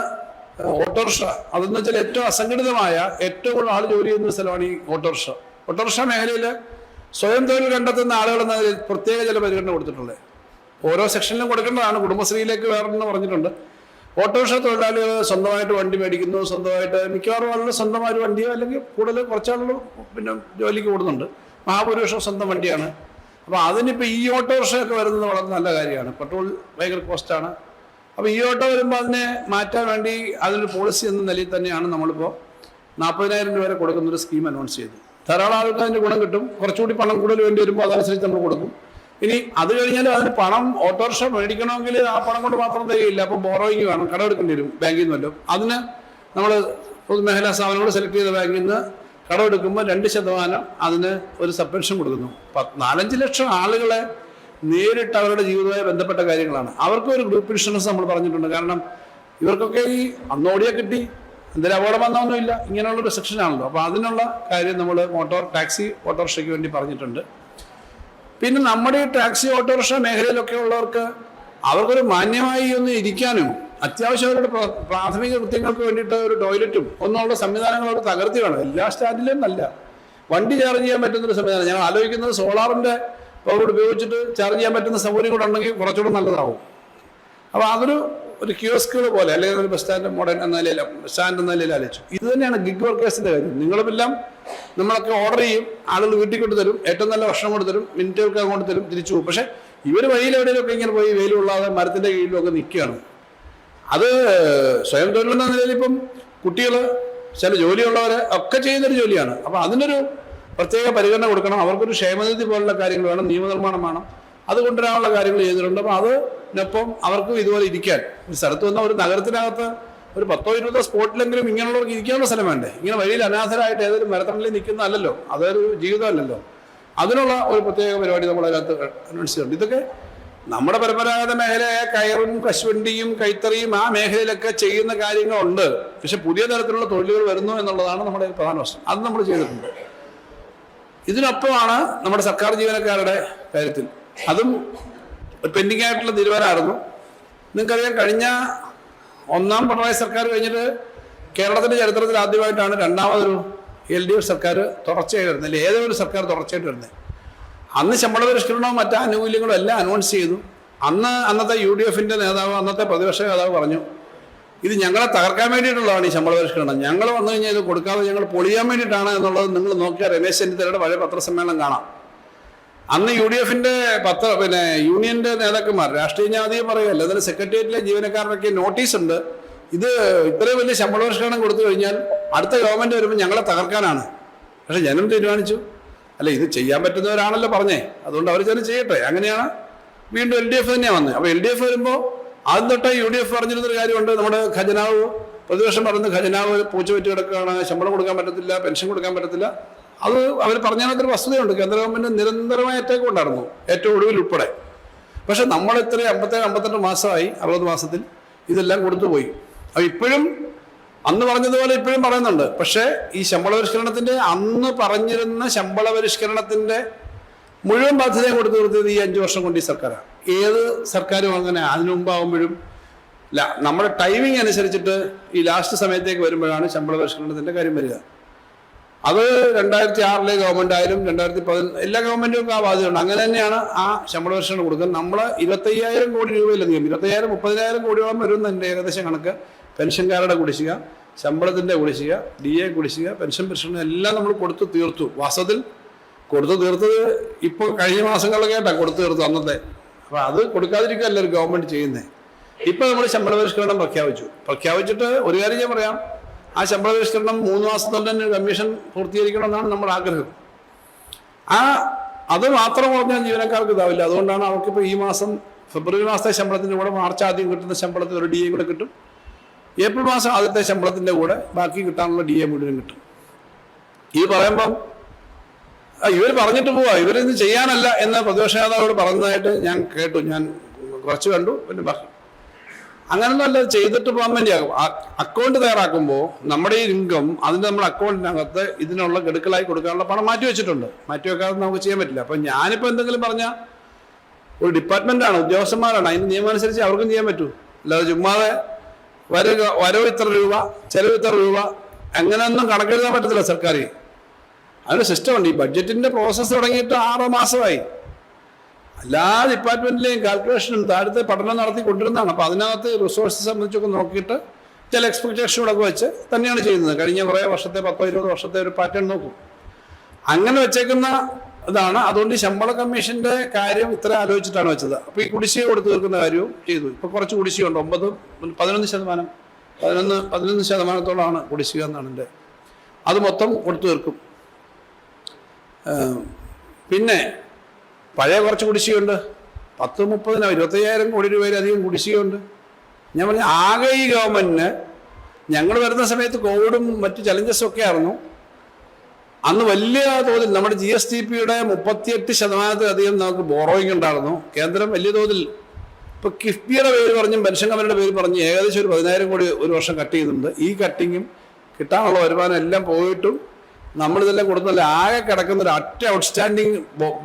ഓട്ടോറിക്ഷ. അതെന്ന് വെച്ചാൽ ഏറ്റവും അസംഘടിതമായ ഏറ്റവും കൂടുതൽ ആൾ ജോലി ചെയ്യുന്ന സ്ഥലമാണ് ഈ ഓട്ടോറിക്ഷ. ഓട്ടോറിക്ഷ മേഖലയിൽ സ്വയം തൊഴിൽ കണ്ടെത്തുന്ന ആളുകൾ എന്നതിൽ പ്രത്യേക ചില പരിഗണന കൊടുത്തിട്ടുള്ളത്. ഓരോ സെക്ഷനിലും കൊടുക്കേണ്ടതാണ്. കുടുംബശ്രീയിലേക്ക് വേറെന്ന് പറഞ്ഞിട്ടുണ്ട്. ഓട്ടോറിക്ഷ തൊഴിലാളികൾ സ്വന്തമായിട്ട് വണ്ടി മേടിക്കുന്നു. സ്വന്തമായിട്ട് മിക്കവാറും ആളുകൾ സ്വന്തമായ വണ്ടിയോ അല്ലെങ്കിൽ കൂടുതൽ കുറച്ചാളുകൾ പിന്നെ ജോലിക്ക് കൂടുന്നുണ്ട്. മഹാഭൂരിപക്ഷം സ്വന്തം വണ്ടിയാണ്. അപ്പോൾ അതിനിപ്പോൾ ഈ ഓട്ടോറിക്ഷയൊക്കെ വരുന്നത് വളരെ നല്ല കാര്യമാണ്. പെട്രോൾ ഭയങ്കര കോസ്റ്റാണ്. അപ്പോൾ ഈ ഓട്ടോ വരുമ്പോൾ അതിനെ മാറ്റാൻ വേണ്ടി അതിനൊരു പോളിസി എന്ന നിലയിൽ തന്നെയാണ് നമ്മളിപ്പോൾ 40,000 രൂപ വരെ കൊടുക്കുന്നൊരു സ്കീം അനൗൺസ് ചെയ്തു. ധാരാളം ആൾക്ക് അതിൻ്റെ ഗുണം കിട്ടും. കുറച്ചുകൂടി പണം കൂടുതൽ വേണ്ടി വരുമ്പോൾ അതനുസരിച്ച് നമ്മൾ കൊടുക്കും. ഇനി അത് കഴിഞ്ഞാൽ അതിന് പണം ഓട്ടോറിക്ഷ മേടിക്കണമെങ്കിൽ ആ പണം കൊണ്ട് മാത്രം തികയില്ല. അപ്പോൾ ബോറോയിങ് വേണം, കടമെടുക്കേണ്ടി വരും ബാങ്കിൽ നിന്നല്ലോ. അതിന് നമ്മൾ പൊതുമേഖലാ സ്ഥാപനങ്ങൾ സെലക്ട് ചെയ്ത ബാങ്കിൽ നിന്ന് കടമെടുക്കുമ്പോൾ 2% അതിന് ഒരു സബ്വെൻഷൻ കൊടുക്കുന്നു. 4-5 ലക്ഷം ആളുകളെ നേരിട്ട് അവരുടെ ജീവിതവുമായി ബന്ധപ്പെട്ട കാര്യങ്ങളാണ്. അവർക്ക് ഒരു ഗ്രൂപ്പ് ഇൻഷുറൻസ് നമ്മൾ പറഞ്ഞിട്ടുണ്ട്. കാരണം ഇവർക്കൊക്കെ ഈ അന്നോടിയെ കിട്ടി എന്തെങ്കിലും അപകടം വന്നൊന്നുമില്ല, ഇങ്ങനെയുള്ളൊരു സെക്ഷനാണല്ലോ. അപ്പോൾ അതിനുള്ള കാര്യം നമ്മൾ ടാക്സി ഓട്ടോറിക്ഷയ്ക്ക് വേണ്ടി പറഞ്ഞിട്ടുണ്ട്. പിന്നെ നമ്മുടെ ഈ ടാക്സി ഓട്ടോറിക്ഷ മേഖലയിലൊക്കെ ഉള്ളവർക്ക് അവർക്കൊരു മാന്യമായി ഒന്ന് ഇരിക്കാനും അത്യാവശ്യം അവരുടെ പ്രാഥമിക കൃത്യങ്ങൾക്ക് വേണ്ടിയിട്ട് ഒരു ടോയ്ലറ്റും ഒന്നുള്ള സംവിധാനങ്ങൾ അവർ തകർത്തി വേണം. എല്ലാ സ്റ്റാൻഡിലും നല്ല വണ്ടി ചാർജ് ചെയ്യാൻ പറ്റുന്നൊരു സംവിധാനം. ഞങ്ങൾ ആലോചിക്കുന്നത് സോളാറിൻ്റെ പവർ ഉപയോഗിച്ചിട്ട് ചാർജ് ചെയ്യാൻ പറ്റുന്ന സൗകര്യം കൂടെ ഉണ്ടെങ്കിൽ കുറച്ചുകൂടെ നല്ലതാവും. അപ്പോൾ അതൊരു കിയോസ്കുകൾ പോലെ അല്ലെങ്കിൽ ഒരു ബസ് സ്റ്റാൻഡ് മോഡേൺ എന്ന നിലയിൽ സ്റ്റാൻഡ് എന്ന നിലയിൽ ആലോചിച്ചു. ഇത് തന്നെയാണ് ഗിഗ് വർക്കേഴ്സിൻ്റെ കാര്യം. നിങ്ങളുമെല്ലാം നമ്മളൊക്കെ ഓർഡർ ചെയ്യും, ആളുകൾ വീട്ടിൽ കൊണ്ട് തരും, ഏറ്റവും നല്ല ഭക്ഷണം കൊണ്ട് തരും, മിനിറ്റുകൾക്ക് അങ്ങോട്ട് തരും, തിരിച്ചു പോകും. പക്ഷേ ഇവർ വഴിയിലെവിടെയൊക്കെ ഇങ്ങനെ പോയി വെയിലുള്ളാതെ മരത്തിൻ്റെ കീഴിലൊക്കെ നിൽക്കുകയാണ്. അത് സ്വയം തൊഴിലെന്ന നിലയിൽ ഇപ്പം കുട്ടികൾ, ചില ജോലിയുള്ളവരെ ഒക്കെ ചെയ്യുന്നൊരു ജോലിയാണ്. അപ്പോൾ അതിനൊരു പ്രത്യേക പരിഗണന കൊടുക്കണം. അവർക്കൊരു ക്ഷേമനിധി പോലുള്ള കാര്യങ്ങൾ വേണം, നിയമനിർമ്മാണം വേണം, അത് കൊണ്ടുവരാനുള്ള കാര്യങ്ങൾ ചെയ്തിട്ടുണ്ട്. അപ്പോൾ അതിനൊപ്പം അവർക്കും ഇതുപോലെ ഇരിക്കാൻ ഒരു സ്ഥലത്ത് വന്ന ഒരു നഗരത്തിനകത്ത് ഒരു 10-20 സ്പോട്ടിലെങ്കിലും ഇങ്ങനെയുള്ളവർക്ക് ഇരിക്കാനുള്ള സ്ഥലം വേണ്ടേ? ഇങ്ങനെ വഴിയിൽ അനാഥരായിട്ട് ഏതെങ്കിലും മരത്തണലിൽ നിൽക്കുന്നതല്ലല്ലോ, അതൊരു ജീവിതമല്ലല്ലോ. അതിനുള്ള ഒരു പ്രത്യേക പരിപാടി നമ്മൾ അതിനകത്ത് അനൗൺസ് ചെയ്യുന്നുണ്ട്. ഇതൊക്കെ നമ്മുടെ പരമ്പരാഗത മേഖലയായ കയറും കശുവണ്ടിയും കൈത്തറിയും ആ മേഖലയിലൊക്കെ ചെയ്യുന്ന കാര്യങ്ങളുണ്ട്. പക്ഷെ പുതിയ തരത്തിലുള്ള തൊഴിലുകൾ വരുന്നു എന്നുള്ളതാണ് നമ്മുടെ പ്രധാന പ്രശ്നം. അത് നമ്മൾ ചെയ്തിട്ടുണ്ട്. ഇതിനൊപ്പമാണ് നമ്മുടെ സർക്കാർ ജീവനക്കാരുടെ കാര്യത്തിൽ അതും പെൻഡിങ് ആയിട്ടുള്ള തീരുമാനമായിരുന്നു. നിങ്ങൾക്കറിയാം, കഴിഞ്ഞ 1ാം പിണറായി സർക്കാർ കഴിഞ്ഞിട്ട് കേരളത്തിൻ്റെ ചരിത്രത്തിൽ ആദ്യമായിട്ടാണ് രണ്ടാമതൊരു LDF സർക്കാർ തുടർച്ചയായിട്ട് വരുന്നത്, അല്ലെങ്കിൽ ഏതൊരു സർക്കാർ തുടർച്ചയായിട്ട് വരുന്നത്. അന്ന് ശമ്പള പരിഷ്കരണവും മറ്റ് ആനുകൂല്യങ്ങളും എല്ലാം അനൗൺസ് ചെയ്തു. അന്നത്തെ UDFൻ്റെ നേതാവ്, അന്നത്തെ പ്രതിപക്ഷ നേതാവ് പറഞ്ഞു, ഇത് ഞങ്ങളെ തകർക്കാൻ വേണ്ടിയിട്ടുള്ളതാണ് ഈ ശമ്പള പരിഷ്കരണം. ഞങ്ങൾ വന്നു കഴിഞ്ഞാൽ ഇത് കൊടുക്കാതെ ഞങ്ങൾ പൊളിയാൻ വേണ്ടിയിട്ടാണ് എന്നുള്ളത് നിങ്ങൾ നോക്കിയാൽ രമേശ് ചെന്നിത്തലയുടെ പഴയ പത്രസമ്മേളനം കാണാം. അന്ന് UDFൻ്റെ യൂണിയൻ്റെ നേതാക്കന്മാർ രാഷ്ട്രീയ ജാതിയെ പറയുകയല്ല, അതിന് സെക്രട്ടേറിയറ്റിലെ ജീവനക്കാരുടെയൊക്കെ നോട്ടീസ് ഉണ്ട്. ഇത് ഇത്രയും വലിയ ശമ്പള പരിഷ്കരണം കൊടുത്തു കഴിഞ്ഞാൽ അടുത്ത ഗവൺമെൻറ് വരുമ്പോൾ ഞങ്ങളെ തകർക്കാനാണ്. പക്ഷെ ജനം തീരുമാനിച്ചു, അല്ല ഇത് ചെയ്യാൻ പറ്റുന്നവരാണല്ലോ പറഞ്ഞേ, അതുകൊണ്ട് അവർ ജനം ചെയ്യട്ടെ. അങ്ങനെയാണ് വീണ്ടും LDF തന്നെയാണ് വന്നത്. അപ്പോൾ LDF വരുമ്പോൾ ആദ്യം തൊട്ടേ UDF പറഞ്ഞിരുന്നൊരു കാര്യമുണ്ട്. നമ്മുടെ ഖജനാവ് പ്രതിപക്ഷം പറയുന്നത് ഖജനാവ് പൂച്ച വെച്ച് കിടക്കുകയാണ്, ശമ്പളം കൊടുക്കാൻ പറ്റത്തില്ല, പെൻഷൻ കൊടുക്കാൻ പറ്റത്തില്ല. അത് അവർ പറഞ്ഞതിനകത്തൊരു വസ്തുതയുണ്ട്. കേന്ദ്ര ഗവൺമെന്റ് നിരന്തരമായ അറ്റാക്ക് ഉണ്ടായിരുന്നു, ഏറ്റവും ഒടുവിൽ ഉൾപ്പെടെ. പക്ഷെ നമ്മൾ ഇത്ര 57-58 മാസമായി, 60 മാസത്തിൽ ഇതെല്ലാം കൊടുത്തുപോയി. അത് ഇപ്പോഴും അന്ന് പറഞ്ഞതുപോലെ ഇപ്പോഴും പറയുന്നുണ്ട്. പക്ഷേ ഈ ശമ്പള പരിഷ്കരണത്തിന്റെ അന്ന് പറഞ്ഞിരുന്ന ശമ്പള പരിഷ്കരണത്തിന്റെ മുഴുവൻ ബാധ്യതയും കൊടുത്തു തീർത്തത് ഈ 5 വർഷം കൊണ്ട് ഈ സർക്കാരാണ്. ഏത് സർക്കാരും അങ്ങനെ അതിനു മുമ്പാകുമ്പോഴും നമ്മുടെ ടൈമിംഗ് അനുസരിച്ചിട്ട് ഈ ലാസ്റ്റ് സമയത്തേക്ക് വരുമ്പോഴാണ് ശമ്പള പരിഷ്കരണത്തിന്റെ കാര്യം വരിക. അത് 2006 ഗവൺമെന്റ് ആയാലും 2010 എല്ലാ ഗവൺമെന്റും ആ ബാധ്യതയുണ്ട്. അങ്ങനെ തന്നെയാണ് ആ ശമ്പള പരിഷ്കരണം കൊടുക്കുന്നത്. നമ്മൾ 25,000 കോടി രൂപയിലധികം 20,000-30,000 കോടിയോളം വരുന്ന എൻ്റെ ഏകദേശം കണക്ക് പെൻഷൻകാരുടെ കുടിശ്ശിക, ശമ്പളത്തിന്റെ കുടിശ്ശിക, DA കുടിശ്ശിക, പെൻഷൻ പരിഷ്കരണം എല്ലാം നമ്മൾ കൊടുത്തു തീർത്തു. വാസ്തവത്തിൽ കൊടുത്തു തീർത്തത് ഇപ്പോൾ കഴിഞ്ഞ മാസങ്ങളിലൊക്കെ ആയിട്ടാണ് കൊടുത്തു തീർത്തു അന്നത്തെ. അപ്പൊ അത് കൊടുക്കാതിരിക്കുകയല്ല ഒരു ഗവൺമെന്റ് ചെയ്യുന്നത്. ഇപ്പൊ നമ്മൾ ശമ്പള പരിഷ്കരണം പ്രഖ്യാപിച്ചിട്ട് ഒരു കാര്യം ഞാൻ പറയാം, ആ ശമ്പള പരിഷ്കരണം 3 മാസത്തോടെ തന്നെ കമ്മീഷൻ പൂർത്തീകരിക്കണമെന്നാണ് നമ്മുടെ ആഗ്രഹം. അത് മാത്രം പറഞ്ഞാൽ ജീവനക്കാർക്ക് ഇതാവില്ല. അതുകൊണ്ടാണ് അവർക്കിപ്പോൾ ഈ മാസം ഫെബ്രുവരി മാസത്തെ ശമ്പളത്തിന്റെ കൂടെ മാർച്ച് ആദ്യം കിട്ടുന്ന ശമ്പളത്തിൽ ഒരു DA കൂടെ കിട്ടും. ഏപ്രിൽ മാസം ആദ്യത്തെ ശമ്പളത്തിന്റെ കൂടെ ബാക്കി കിട്ടാനുള്ള DA മുഴുവൻ കിട്ടും. ഈ പറയുമ്പം ഇവർ പറഞ്ഞിട്ട് പോവാ, ഇവരിത് ചെയ്യാനല്ല എന്ന് പ്രതിപക്ഷ നേതാവോട് പറഞ്ഞതായിട്ട് ഞാൻ കേട്ടു. ഞാൻ കുറച്ച് കണ്ടു, പിന്നെ പറഞ്ഞു അങ്ങനൊന്നും അല്ല, ചെയ്തിട്ട് പോകാൻ വേണ്ടിയാകും. അക്കൗണ്ട് തയ്യാറാക്കുമ്പോൾ നമ്മുടെ ഈ ഇൻകം അതിൻ്റെ നമ്മുടെ അക്കൗണ്ടിനകത്ത് ഇതിനുള്ള ഗഡുക്കളായി കൊടുക്കാനുള്ള പണം മാറ്റി വെച്ചിട്ടുണ്ട്. മാറ്റി വെക്കാതെ നമുക്ക് ചെയ്യാൻ പറ്റില്ല. അപ്പം ഞാനിപ്പോൾ എന്തെങ്കിലും പറഞ്ഞാൽ ഒരു ഡിപ്പാർട്ട്മെന്റാണ്, ഉദ്യോഗസ്ഥന്മാരാണ്, അതിന് നിയമം അനുസരിച്ച് അവർക്കും ചെയ്യാൻ പറ്റൂ. അല്ലാതെ ചുമ്മാതെ വരവ് ഇത്ര രൂപ, ചെലവ് ഇത്ര രൂപ, അങ്ങനെയൊന്നും കണക്കെഴുതാൻ പറ്റത്തില്ല സർക്കാർ. അതിന് സിസ്റ്റമുണ്ട്. ഈ ബഡ്ജറ്റിന്റെ പ്രോസസ്സ് തുടങ്ങിയിട്ട് 6 മാസമായി. എല്ലാ ഡിപ്പാർട്ട്മെന്റിലെയും കാൽക്കുലേഷനും താഴത്തെ പഠനം നടത്തി കൊണ്ടിരുന്നതാണ്. അപ്പോൾ അതിനകത്ത് റിസോഴ്സസ് സംബന്ധിച്ചൊക്കെ നോക്കിയിട്ട് ചില എക്സ്പെക്ടേഷനുകളൊക്കെ വെച്ച് തന്നെയാണ് ചെയ്യുന്നത്. കഴിഞ്ഞ കുറേ വർഷത്തെ 10-20 വർഷത്തെ ഒരു പാറ്റേൺ നോക്കും. അങ്ങനെ വെച്ചേക്കുന്ന ഇതാണ്. അതുകൊണ്ട് ഈ ശമ്പള കമ്മീഷന്റെ കാര്യം ഇത്ര ആലോചിച്ചിട്ടാണ് വെച്ചത്. അപ്പോൾ ഈ കുടിശ്ശിക കൊടുത്തു തീർക്കുന്ന കാര്യവും ചെയ്തു. ഇപ്പോൾ കുറച്ച് കുടിശ്ശികയുണ്ട്, 11% കുടിശ്ശിക എന്നാണ് എൻ്റെ. അത് മൊത്തം കൊടുത്തു തീർക്കും. പിന്നെ പഴയ കുറച്ച് കുടിശ്ശികയുണ്ട്, 10-30-25,000 കോടി രൂപയിലധികം കുടിശ്ശികയുണ്ട്. ഞാൻ പറഞ്ഞ ആകെ ഈ ഗവൺമെന്റിന് ഞങ്ങൾ വരുന്ന സമയത്ത് കോവിഡും മറ്റു ചലഞ്ചസും ഒക്കെ ആയിരുന്നു. അന്ന് വലിയ തോതിൽ നമ്മുടെ GSDP-യുടെ 38%-ലധികം നമുക്ക് ബോറോയിങ് ഉണ്ടായിരുന്നു. കേന്ദ്രം വലിയ തോതിൽ ഇപ്പൊ കിഫ്ബിയുടെ പേര് പറഞ്ഞും പെൻഷൻ കമ്പനിയുടെ പേര് പറഞ്ഞ് ഏകദേശം ഒരു 10,000 കോടി ഒരു വർഷം കട്ട് ചെയ്യുന്നുണ്ട്. ഈ കട്ടിങ്ങും കിട്ടാനുള്ള വരുമാനം എല്ലാം പോയിട്ടും നമ്മളിതെല്ലാം കൊടുത്തല്ല. ആകെ കിടക്കുന്ന ഒരു ഔട്ട്സ്റ്റാൻഡിങ്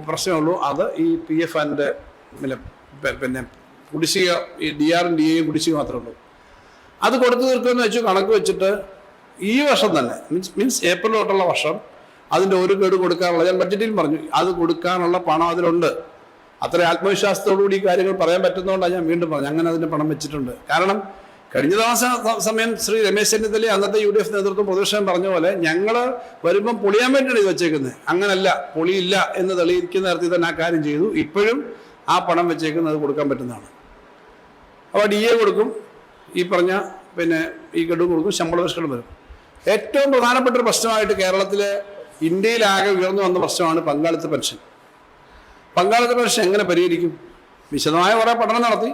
പ്രശ്നമുള്ളൂ. അത് ഈ PF ആൻഡ് പിന്നെ കുടിശ്ശിക, ഈ DR-ഉം DA-യും കുടിശ്ശിക മാത്രമേ ഉള്ളൂ. അത് കൊടുത്തു തീർക്കുമെന്ന് വെച്ചു കണക്ക് വെച്ചിട്ട് ഈ വർഷം തന്നെ മീൻസ് ഏപ്രിൽ തൊട്ടുള്ള വർഷം അതിൻ്റെ ഒരു ഗഡു കൊടുക്കാനുള്ള, ഞാൻ ബഡ്ജറ്റിൽ പറഞ്ഞു, അത് കൊടുക്കാനുള്ള പണം അതിലുണ്ട്. അത്ര ആത്മവിശ്വാസത്തോടുകൂടി ഈ കാര്യങ്ങൾ പറയാൻ പറ്റുന്നതുകൊണ്ടാണ് ഞാൻ വീണ്ടും പറഞ്ഞു അങ്ങനെ അതിൻ്റെ പണം വെച്ചിട്ടുണ്ട്. കാരണം കഴിഞ്ഞ സമയം ശ്രീ രമേശ് ചെന്നിത്തല അന്നത്തെ UDF നേതൃത്വം പ്രതിപക്ഷം പറഞ്ഞ പോലെ ഞങ്ങൾ വരുമ്പം പൊളിയാൻ വേണ്ടിയാണ് ഇത് വെച്ചേക്കുന്നത്. അങ്ങനല്ല, പൊളിയില്ല എന്ന് തെളിയിക്കുന്ന തരത്തിൽ തന്നെ ആ കാര്യം ചെയ്തു. ഇപ്പോഴും ആ പണം വെച്ചേക്കുന്നത് കൊടുക്കാൻ പറ്റുന്നതാണ്. അപ്പോൾ DA കൊടുക്കും, ഈ പറഞ്ഞ പിന്നെ ഈ ഗഡു കൊടുക്കും, ശമ്പള പരിഷ്കരണം വരും. ഏറ്റവും പ്രധാനപ്പെട്ട ഒരു പ്രശ്നമായിട്ട് കേരളത്തിലെ ഇന്ത്യയിലാകെ ഉയർന്നു വന്ന പ്രശ്നമാണ് പങ്കാളിത്ത പെൻഷൻ. പങ്കാളിത്ത പെൻഷൻ എങ്ങനെ പരിഹരിക്കും? വിശദമായ കുറേ പഠനം നടത്തി.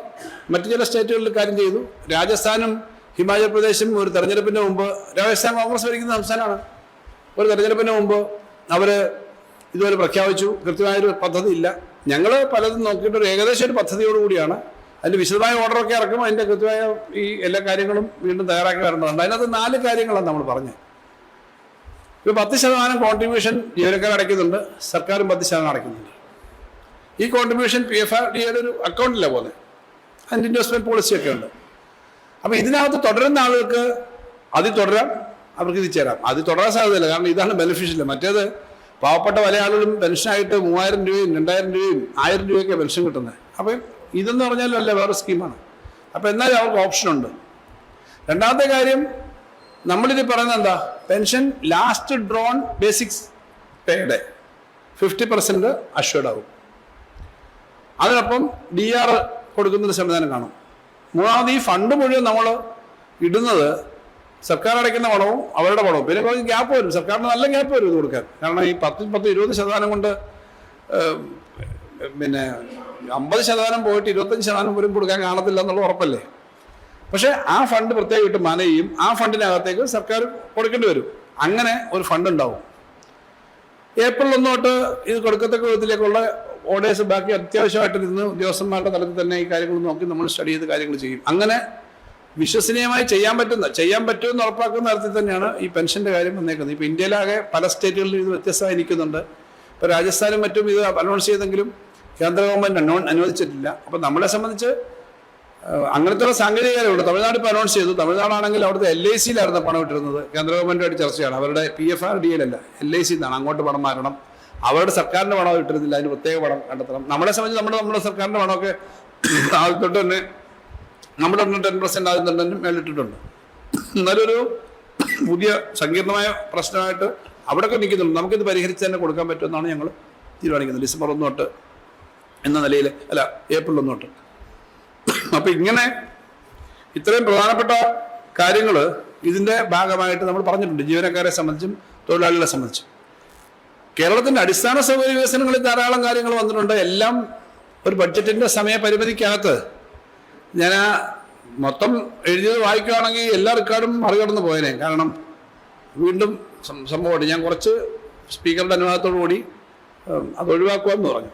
മറ്റു ചില സ്റ്റേറ്റുകളിൽ കാര്യം ചെയ്തു. രാജസ്ഥാനും ഹിമാചൽ പ്രദേശും ഒരു തെരഞ്ഞെടുപ്പിന് മുമ്പ്, രാജസ്ഥാൻ കോൺഗ്രസ് ഭരിക്കുന്ന സംസ്ഥാനമാണ്, ഒരു തെരഞ്ഞെടുപ്പിന് മുമ്പ് അവർ ഇതുപോലെ പ്രഖ്യാപിച്ചു. കൃത്യമായൊരു പദ്ധതി ഇല്ല. ഞങ്ങൾ പലതും നോക്കിയിട്ട് ഒരു ഏകദേശം ഒരു പദ്ധതിയോടുകൂടിയാണ്. അതിൻ്റെ വിശദമായ ഓർഡറൊക്കെ ഇറക്കും. അതിൻ്റെ കൃത്യമായ ഈ എല്ലാ കാര്യങ്ങളും വീണ്ടും തയ്യാറാക്കി വരേണ്ടതുണ്ട്. അതിനകത്ത് 4 കാര്യങ്ങളാണ് നമ്മൾ പറഞ്ഞത്. ഇപ്പോൾ 10% കോൺട്രിബ്യൂഷൻ ജീവനക്കാർ അടയ്ക്കുന്നുണ്ട്, സർക്കാരും 10% അടയ്ക്കുന്നുണ്ട്. ഈ കോൺട്രിബ്യൂഷൻ PFRDA-യുടെ ഒരു അക്കൗണ്ടിലാണ് പോകുന്നത്. അതിൻ്റെ ഇൻവെസ്റ്റ്മെന്റ് പോളിസിയൊക്കെ ഉണ്ട്. അപ്പോൾ ഇതിനകത്ത് തുടരുന്ന ആളുകൾക്ക് അതിൽ തുടരാം, അവർക്ക് ഇത് ചേരാം. അതിൽ തുടരാൻ സാധ്യതയില്ല, കാരണം ഇതാണ് ബെനിഫിഷ്യൽ. മറ്റേത് പാവപ്പെട്ട പല ആളുകളും പെൻഷനായിട്ട് 3,000 രൂപയും 2,000 രൂപയും 1,000 രൂപയൊക്കെ പെൻഷൻ കിട്ടുന്നത്. അപ്പം ഇതെന്ന് പറഞ്ഞാലും അല്ല, വേറെ സ്കീമാണ്. അപ്പം എന്നാലും അവർക്ക് ഓപ്ഷനുണ്ട്. രണ്ടാമത്തെ കാര്യം, നമ്മളിത് പറയുന്നത് എന്താ, പെൻഷൻ ലാസ്റ്റ് ഡ്രോൺ ബേസിക്സ് പേയുടെ 50% അഷ്വേർഡ് ആകും. അതിനൊപ്പം DR കൊടുക്കുന്നൊരു സംവിധാനം കാണും. മൂന്നാമത് ഈ ഫണ്ട് മുഴുവൻ നമ്മൾ ഇടുന്നത് സർക്കാർ അടയ്ക്കുന്ന പണവും അവരുടെ പണവും. പിന്നെ കുറച്ച് ഗ്യാപ്പ് വരും, സർക്കാരിന് നല്ല ഗ്യാപ്പ് വരും ഇത് കൊടുക്കാൻ. കാരണം ഈ 10-20% കൊണ്ട് പിന്നെ 50% പോയിട്ട് 25% പോലും കൊടുക്കാൻ കാണത്തില്ല എന്നുള്ള ഉറപ്പല്ലേ. പക്ഷെ ആ ഫണ്ട് പ്രത്യേകമായിട്ട് മാനേജ് ചെയ്യും. ആ ഫണ്ടിനകത്തേക്ക് സർക്കാർ കൊടുക്കേണ്ടി വരും. അങ്ങനെ ഒരു ഫണ്ട് ഉണ്ടാവും. ഏപ്രിൽ 1 തൊട്ട് ഇത് കൊടുക്കത്തക്ക വിധത്തിലേക്കുള്ള ഓർഡേഴ്സ് ബാക്കി അത്യാവശ്യമായിട്ടിരുന്ന് ഉദ്യോഗസ്ഥന്മാരുടെ തലത്തിൽ തന്നെ ഈ കാര്യങ്ങൾ നോക്കി നമ്മൾ സ്റ്റഡി ചെയ്ത് കാര്യങ്ങൾ ചെയ്യും. അങ്ങനെ വിശ്വസനീയമായി ചെയ്യാൻ പറ്റുമെന്ന് ഉറപ്പാക്കുന്ന തരത്തിൽ തന്നെയാണ് ഈ പെൻഷന്റെ കാര്യം വന്നേക്കുന്നത്. ഇപ്പൊ ഇന്ത്യയിലാകെ പല സ്റ്റേറ്റുകളിലും ഇത് വ്യത്യസ്തമായി നിൽക്കുന്നുണ്ട്. ഇപ്പൊ രാജസ്ഥാനും മറ്റും ഇത് അനൗൺസ് ചെയ്തെങ്കിലും കേന്ദ്ര ഗവൺമെന്റ് അനുവദിച്ചിട്ടില്ല. അപ്പൊ നമ്മളെ സംബന്ധിച്ച് അങ്ങനത്തെ സാങ്കേതിക കാര്യമുണ്ട്. തമിഴ്നാട് ഇപ്പോൾ അനൗൺസ് ചെയ്തു. തമിഴ്നാടാണെങ്കിൽ അവിടുത്തെ LIC-യിലായിരുന്നു പണം ഇട്ടിരുന്നത്. കേന്ദ്ര ഗവൺമെന്റുമായിട്ട് ചർച്ചയാണ്. അവരുടെ PFRDA-ലല്ല, LIC എന്നാണ്. അങ്ങോട്ട് പണം മാറണം. അവരുടെ സർക്കാരിന്റെ പണം ഇട്ടിരുന്നില്ല, അതിന് പ്രത്യേക പണം കണ്ടെത്തണം. നമ്മളെ സംബന്ധിച്ച് നമ്മുടെ സർക്കാരിന്റെ പണമൊക്കെ ആദ്യത്തോട്ട് തന്നെ നമ്മുടെ 10% ആദ്യം തന്നെ മേലിട്ടിട്ടുണ്ട്. എന്നാലൊരു പുതിയ സങ്കീർണമായ പ്രശ്നമായിട്ട് അവിടെയൊക്കെ നിൽക്കുന്നുണ്ട്. നമുക്കിത് പരിഹരിച്ച് തന്നെ കൊടുക്കാൻ പറ്റുമെന്നാണ് ഞങ്ങൾ തീരുമാനിക്കുന്നത്. ഡിസംബർ 1 തൊട്ട് എന്ന നിലയിൽ, അല്ല ഏപ്രിൽ 1 തൊട്ട്. അപ്പൊ ഇങ്ങനെ ഇത്രയും പ്രധാനപ്പെട്ട കാര്യങ്ങൾ ഇതിന്റെ ഭാഗമായിട്ട് നമ്മൾ പറഞ്ഞിട്ടുണ്ട്. ജീവനക്കാരെ സംബന്ധിച്ചും തൊഴിലാളികളെ സംബന്ധിച്ചും കേരളത്തിന്റെ അടിസ്ഥാന സൗകര്യ വികസനങ്ങളിൽ ധാരാളം കാര്യങ്ങൾ വന്നിട്ടുണ്ട്. എല്ലാം ഒരു ബഡ്ജറ്റിന്റെ സമയപരിമിതിക്കകത്ത് ഞാൻ മൊത്തം എഴുതിയത് വായിക്കുകയാണെങ്കിൽ എല്ലാ റെക്കോർഡും മറികടന്ന് പോയനെ. കാരണം വീണ്ടും സംഭവമുണ്ട്. ഞാൻ കുറച്ച് സ്പീക്കറുടെ അനുവാദത്തോടു കൂടി അത് ഒഴിവാക്കുമെന്ന് പറഞ്ഞു.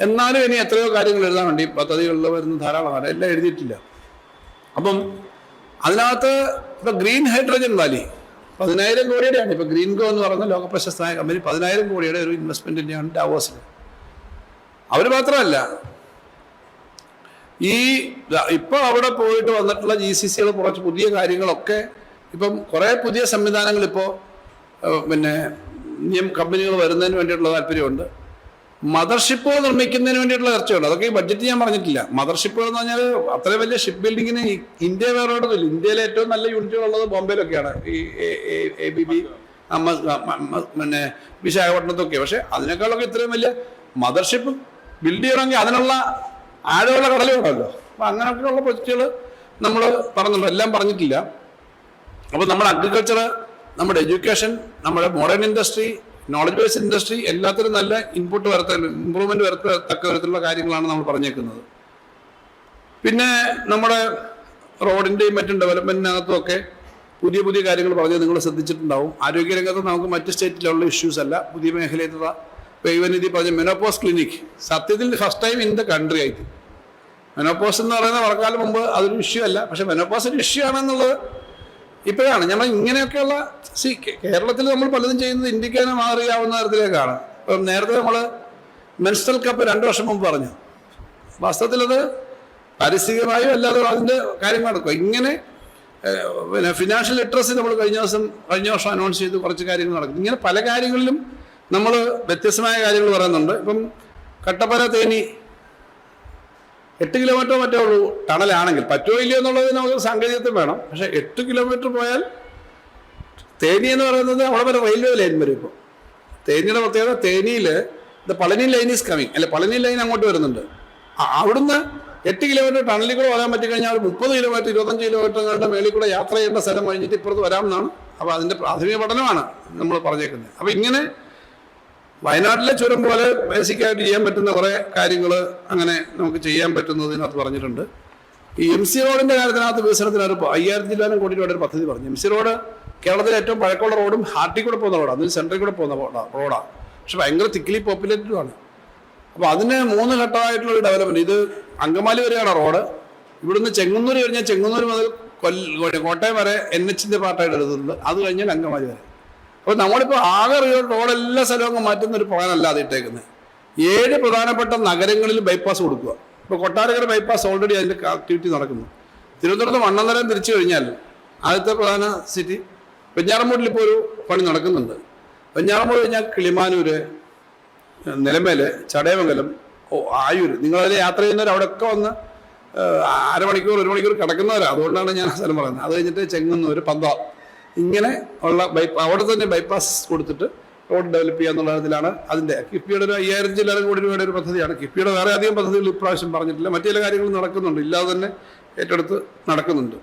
എന്നാലും ഇനി എത്രയോ കാര്യങ്ങൾ എഴുതാനുണ്ട്. ഈ പദ്ധതികളിൽ വരുന്ന ധാരാളമാണ്, എല്ലാം എഴുതിയിട്ടില്ല. അപ്പം അതിനകത്ത് ഇപ്പം ഗ്രീൻ ഹൈഡ്രജൻ വാലി 10,000 കോടിയുടെയാണ്. ഇപ്പം ഗ്രീൻകോ എന്ന് പറയുന്ന ലോകപ്രശസ്തമായ കമ്പനി 10,000 കോടിയുടെ ഒരു ഇൻവെസ്റ്റ്മെന്റിൻ്റെയാണ് ഡാവോസിൽ. അവർ മാത്രമല്ല, ഈ ഇപ്പം അവിടെ പോയിട്ട് വന്നിട്ടുള്ള GCCകൾ കുറച്ച് പുതിയ കാര്യങ്ങളൊക്കെ ഇപ്പം കുറേ പുതിയ സംവിധാനങ്ങൾ ഇപ്പോൾ കമ്പനികൾ വരുന്നതിന് വേണ്ടിയിട്ടുള്ള താല്പര്യമുണ്ട്. മദർഷിപ്പുകൾ നിർമ്മിക്കുന്നതിന് വേണ്ടിയിട്ടുള്ള ചർച്ചയുണ്ട്. അതൊക്കെ ഈ ബഡ്ജറ്റ് ഞാൻ പറഞ്ഞിട്ടില്ല. മദർഷിപ്പുകൾ എന്ന് പറഞ്ഞാൽ അത്ര വലിയ ഷിപ്പ് ബിൽഡിങ്ങിന് ഇന്ത്യ വേറെ ഇല്ല. ഇന്ത്യയിലെ ഏറ്റവും നല്ല യൂണിറ്റുകളുള്ളത് ബോംബെയിലൊക്കെയാണ്, ഈ ABB വിശാഖപട്ടണത്തൊക്കെ. പക്ഷെ അതിനേക്കാളൊക്കെ ഇത്രയും വലിയ മദർഷിപ്പ് ബിൽഡ് ചെയ്യണമെങ്കിൽ അതിനുള്ള ആഴമുള്ള കടലുകളല്ലോ. അപ്പൊ അങ്ങനെയൊക്കെയുള്ള പ്രൊജക്റ്റുകൾ നമ്മൾ പറഞ്ഞിട്ടുണ്ട്. എല്ലാം പറഞ്ഞിട്ടില്ല. അപ്പൊ നമ്മുടെ അഗ്രികൾച്ചർ, നമ്മുടെ എഡ്യൂക്കേഷൻ, നമ്മുടെ modern industry, knowledge based industry, എല്ലാത്തിനും നല്ല ഇമ്പ്രൂവ്മെന്റ് വരത്തക്ക തരത്തിലുള്ള കാര്യങ്ങളാണ് നമ്മൾ പറഞ്ഞേക്കുന്നത്. പിന്നെ നമ്മുടെ റോഡിന്റെയും മറ്റും ഡെവലപ്മെന്റിനകത്തും ഒക്കെ പുതിയ പുതിയ കാര്യങ്ങൾ പറഞ്ഞത് നിങ്ങൾ ശ്രദ്ധിച്ചിട്ടുണ്ടാവും. ആരോഗ്യരംഗത്ത് നമുക്ക് മറ്റ് സ്റ്റേറ്റിലുള്ള ഇഷ്യൂസ് അല്ല, പുതിയ മേഖലയിലുള്ള ദൈവനിധി പറഞ്ഞ മെനോപോസ് ക്ലിനിക് സത്യത്തിൽ first time in the country ആയിട്ട്. മെനോപോസ് എന്ന് പറയുന്ന വളക്കാലം മുമ്പ് അതൊരു ഇഷ്യൂ അല്ല, പക്ഷെ മെനോപോസ് ഒരു ഇഷ്യൂ ആണെന്നുള്ളത് ഇപ്പോഴാണ്. നമ്മൾ ഇങ്ങനെയൊക്കെയുള്ള കേരളത്തിൽ നമ്മൾ പലതും ചെയ്യുന്നത് ഇന്ത്യക്ക് തന്നെ മാറിയാവുന്ന തരത്തിലേക്കാണ്. ഇപ്പം നേരത്തെ നമ്മൾ മെൻസ്ട്രൽ കപ്പ് 2 വർഷം മുമ്പ് പറഞ്ഞു. വാസ്തവത്തിൽ അത് പാരിസ്ഥിതികമായും അല്ലാതെ അതിൻ്റെ കാര്യങ്ങൾ നടക്കും. ഇങ്ങനെ ഫിനാൻഷ്യൽ ലിറ്ററസി നമ്മൾ കഴിഞ്ഞ വർഷം അനൗൺസ് ചെയ്ത് കുറച്ച് കാര്യങ്ങൾ നടക്കും. ഇങ്ങനെ പല കാര്യങ്ങളിലും നമ്മൾ വ്യത്യസ്തമായ കാര്യങ്ങൾ പറയുന്നുണ്ട്. ഇപ്പം കട്ടപ്പന തേനി 8 കിലോമീറ്റർ മറ്റേ ഉള്ളൂ ടണലാണെങ്കിൽ. പറ്റുമോ ഇല്ലയോ എന്നുള്ളത് നമുക്ക് സാങ്കേതികത്വം വേണം. പക്ഷെ 8 കിലോമീറ്റർ പോയാൽ തേനി എന്ന് പറയുന്നത് അവിടെ വരെ റെയിൽവേ ലൈൻ വരും. ഇപ്പോൾ തേനിയുടെ പ്രത്യേകത, തേനിയിൽ പളനി ലൈൻ ഈസ് കമ്മിങ്, അല്ലെ പളനി ലൈൻ അങ്ങോട്ട് വരുന്നുണ്ട്. അവിടുന്ന് 8 കിലോമീറ്റർ ടണലിൽ കൂടെ വരാൻ പറ്റിക്കഴിഞ്ഞാൽ 30 കിലോമീറ്റർ 25 കിലോമീറ്ററുകളുടെ മേളിൽ കൂടെ യാത്ര ചെയ്യേണ്ട സ്ഥലം കഴിഞ്ഞിട്ട് ഇപ്പുറത്ത് വരാമെന്നാണ്. അപ്പോൾ അതിൻ്റെ പ്രാഥമിക പഠനമാണ് നമ്മൾ പറഞ്ഞേക്കുന്നത്. അപ്പോൾ ഇങ്ങനെ വയനാട്ടിലെ ചുരം പോലെ ബേസിക്കായിട്ട് ചെയ്യാൻ പറ്റുന്ന കുറേ കാര്യങ്ങൾ അങ്ങനെ നമുക്ക് ചെയ്യാൻ പറ്റുന്നതിനകത്ത് പറഞ്ഞിട്ടുണ്ട്. ഈ MC റോഡിൻ്റെ കാര്യത്തിനകത്ത് വികസനത്തിന് ഒരു 5000 കോടി രൂപയുടെ ഒരു പദ്ധതി പറഞ്ഞു. MC റോഡ് കേരളത്തിലെ ഏറ്റവും പഴക്കമുള്ള റോഡും ഹാർട്ടിൽ കൂടെ പോകുന്ന റോഡാണ്, അതിന് സെൻട്രൽ കൂടെ പോകുന്ന റോഡാണ്. പക്ഷെ ഭയങ്കര തിക്ലി പോപ്പുലേറ്റഡുമാണ്. അപ്പോൾ അതിന് 3 ഘട്ടമായിട്ടുള്ള ഒരു ഡെവലപ്മെൻറ്റ്. ഇത് അങ്കമാലി വരെയാണ് റോഡ്. ഇവിടുന്ന് ചെങ്ങന്നൂർ കഴിഞ്ഞാൽ ചെങ്ങന്നൂർ മുതൽ കോട്ടയം വരെ NH-ന്റെ പാർട്ടായിട്ട് എടുത്തിട്ടുണ്ട്. അത് കഴിഞ്ഞാൽ അങ്കമാലി വരെ. അപ്പോൾ നമ്മളിപ്പോൾ ആകെ റോഡ് എല്ലാ സ്ഥലവും അങ്ങ് മാറ്റുന്ന ഒരു പ്ലാനല്ലാതെ ഇട്ടേക്കുന്നത്. 7 പ്രധാനപ്പെട്ട നഗരങ്ങളിൽ ബൈപ്പാസ് കൊടുക്കുക. ഇപ്പോൾ കൊട്ടാരക്കര ബൈപ്പാസ് ഓൾറെഡി അതിൻ്റെ ആക്ടിവിറ്റി നടക്കുന്നു. തിരുവനന്തപുരത്ത് മണ്ണന്തരം തിരിച്ചു കഴിഞ്ഞാൽ ആദ്യത്തെ പ്രധാന സിറ്റി വെഞ്ഞാറമൂടിൽ ഇപ്പോൾ ഒരു പണി നടക്കുന്നുണ്ട്. വെഞ്ഞാറമൂട് കഴിഞ്ഞാൽ കിളിമാനൂര്, നിലമേല്, ചടയമംഗലം, ആയൂർ, നിങ്ങളതിൽ യാത്ര ചെയ്യുന്നവർ അവിടെയൊക്കെ വന്ന് 1 മണിക്കൂർ കിടക്കുന്നവരാണ്. അതുകൊണ്ടാണ് ഞാൻ ആ സ്ഥലം പറയുന്നത്. അത് കഴിഞ്ഞിട്ട് ചെങ്ങന്നൂർ, പന്തളം, ഇങ്ങനെ ഉള്ള അവിടെ തന്നെ ബൈപ്പാസ് കൊടുത്തിട്ട് റോഡ് ഡെവലപ്പ് ചെയ്യുക എന്നുള്ള ഇതിലാണ് അതിൻ്റെ. കിഫ്ബിയുടെ ഒരു 5000 കോടി രൂപയുടെ ഒരു പദ്ധതിയാണ്. കിഫ്ബിയുടെ വേറെ അധികം പദ്ധതികൾ ഇപ്രാവശ്യം പറഞ്ഞിട്ടില്ല. മറ്റു ചില കാര്യങ്ങൾ നടക്കുന്നുണ്ട്, ഇല്ലാതെ തന്നെ ഏറ്റെടുത്ത് നടക്കുന്നുണ്ട്.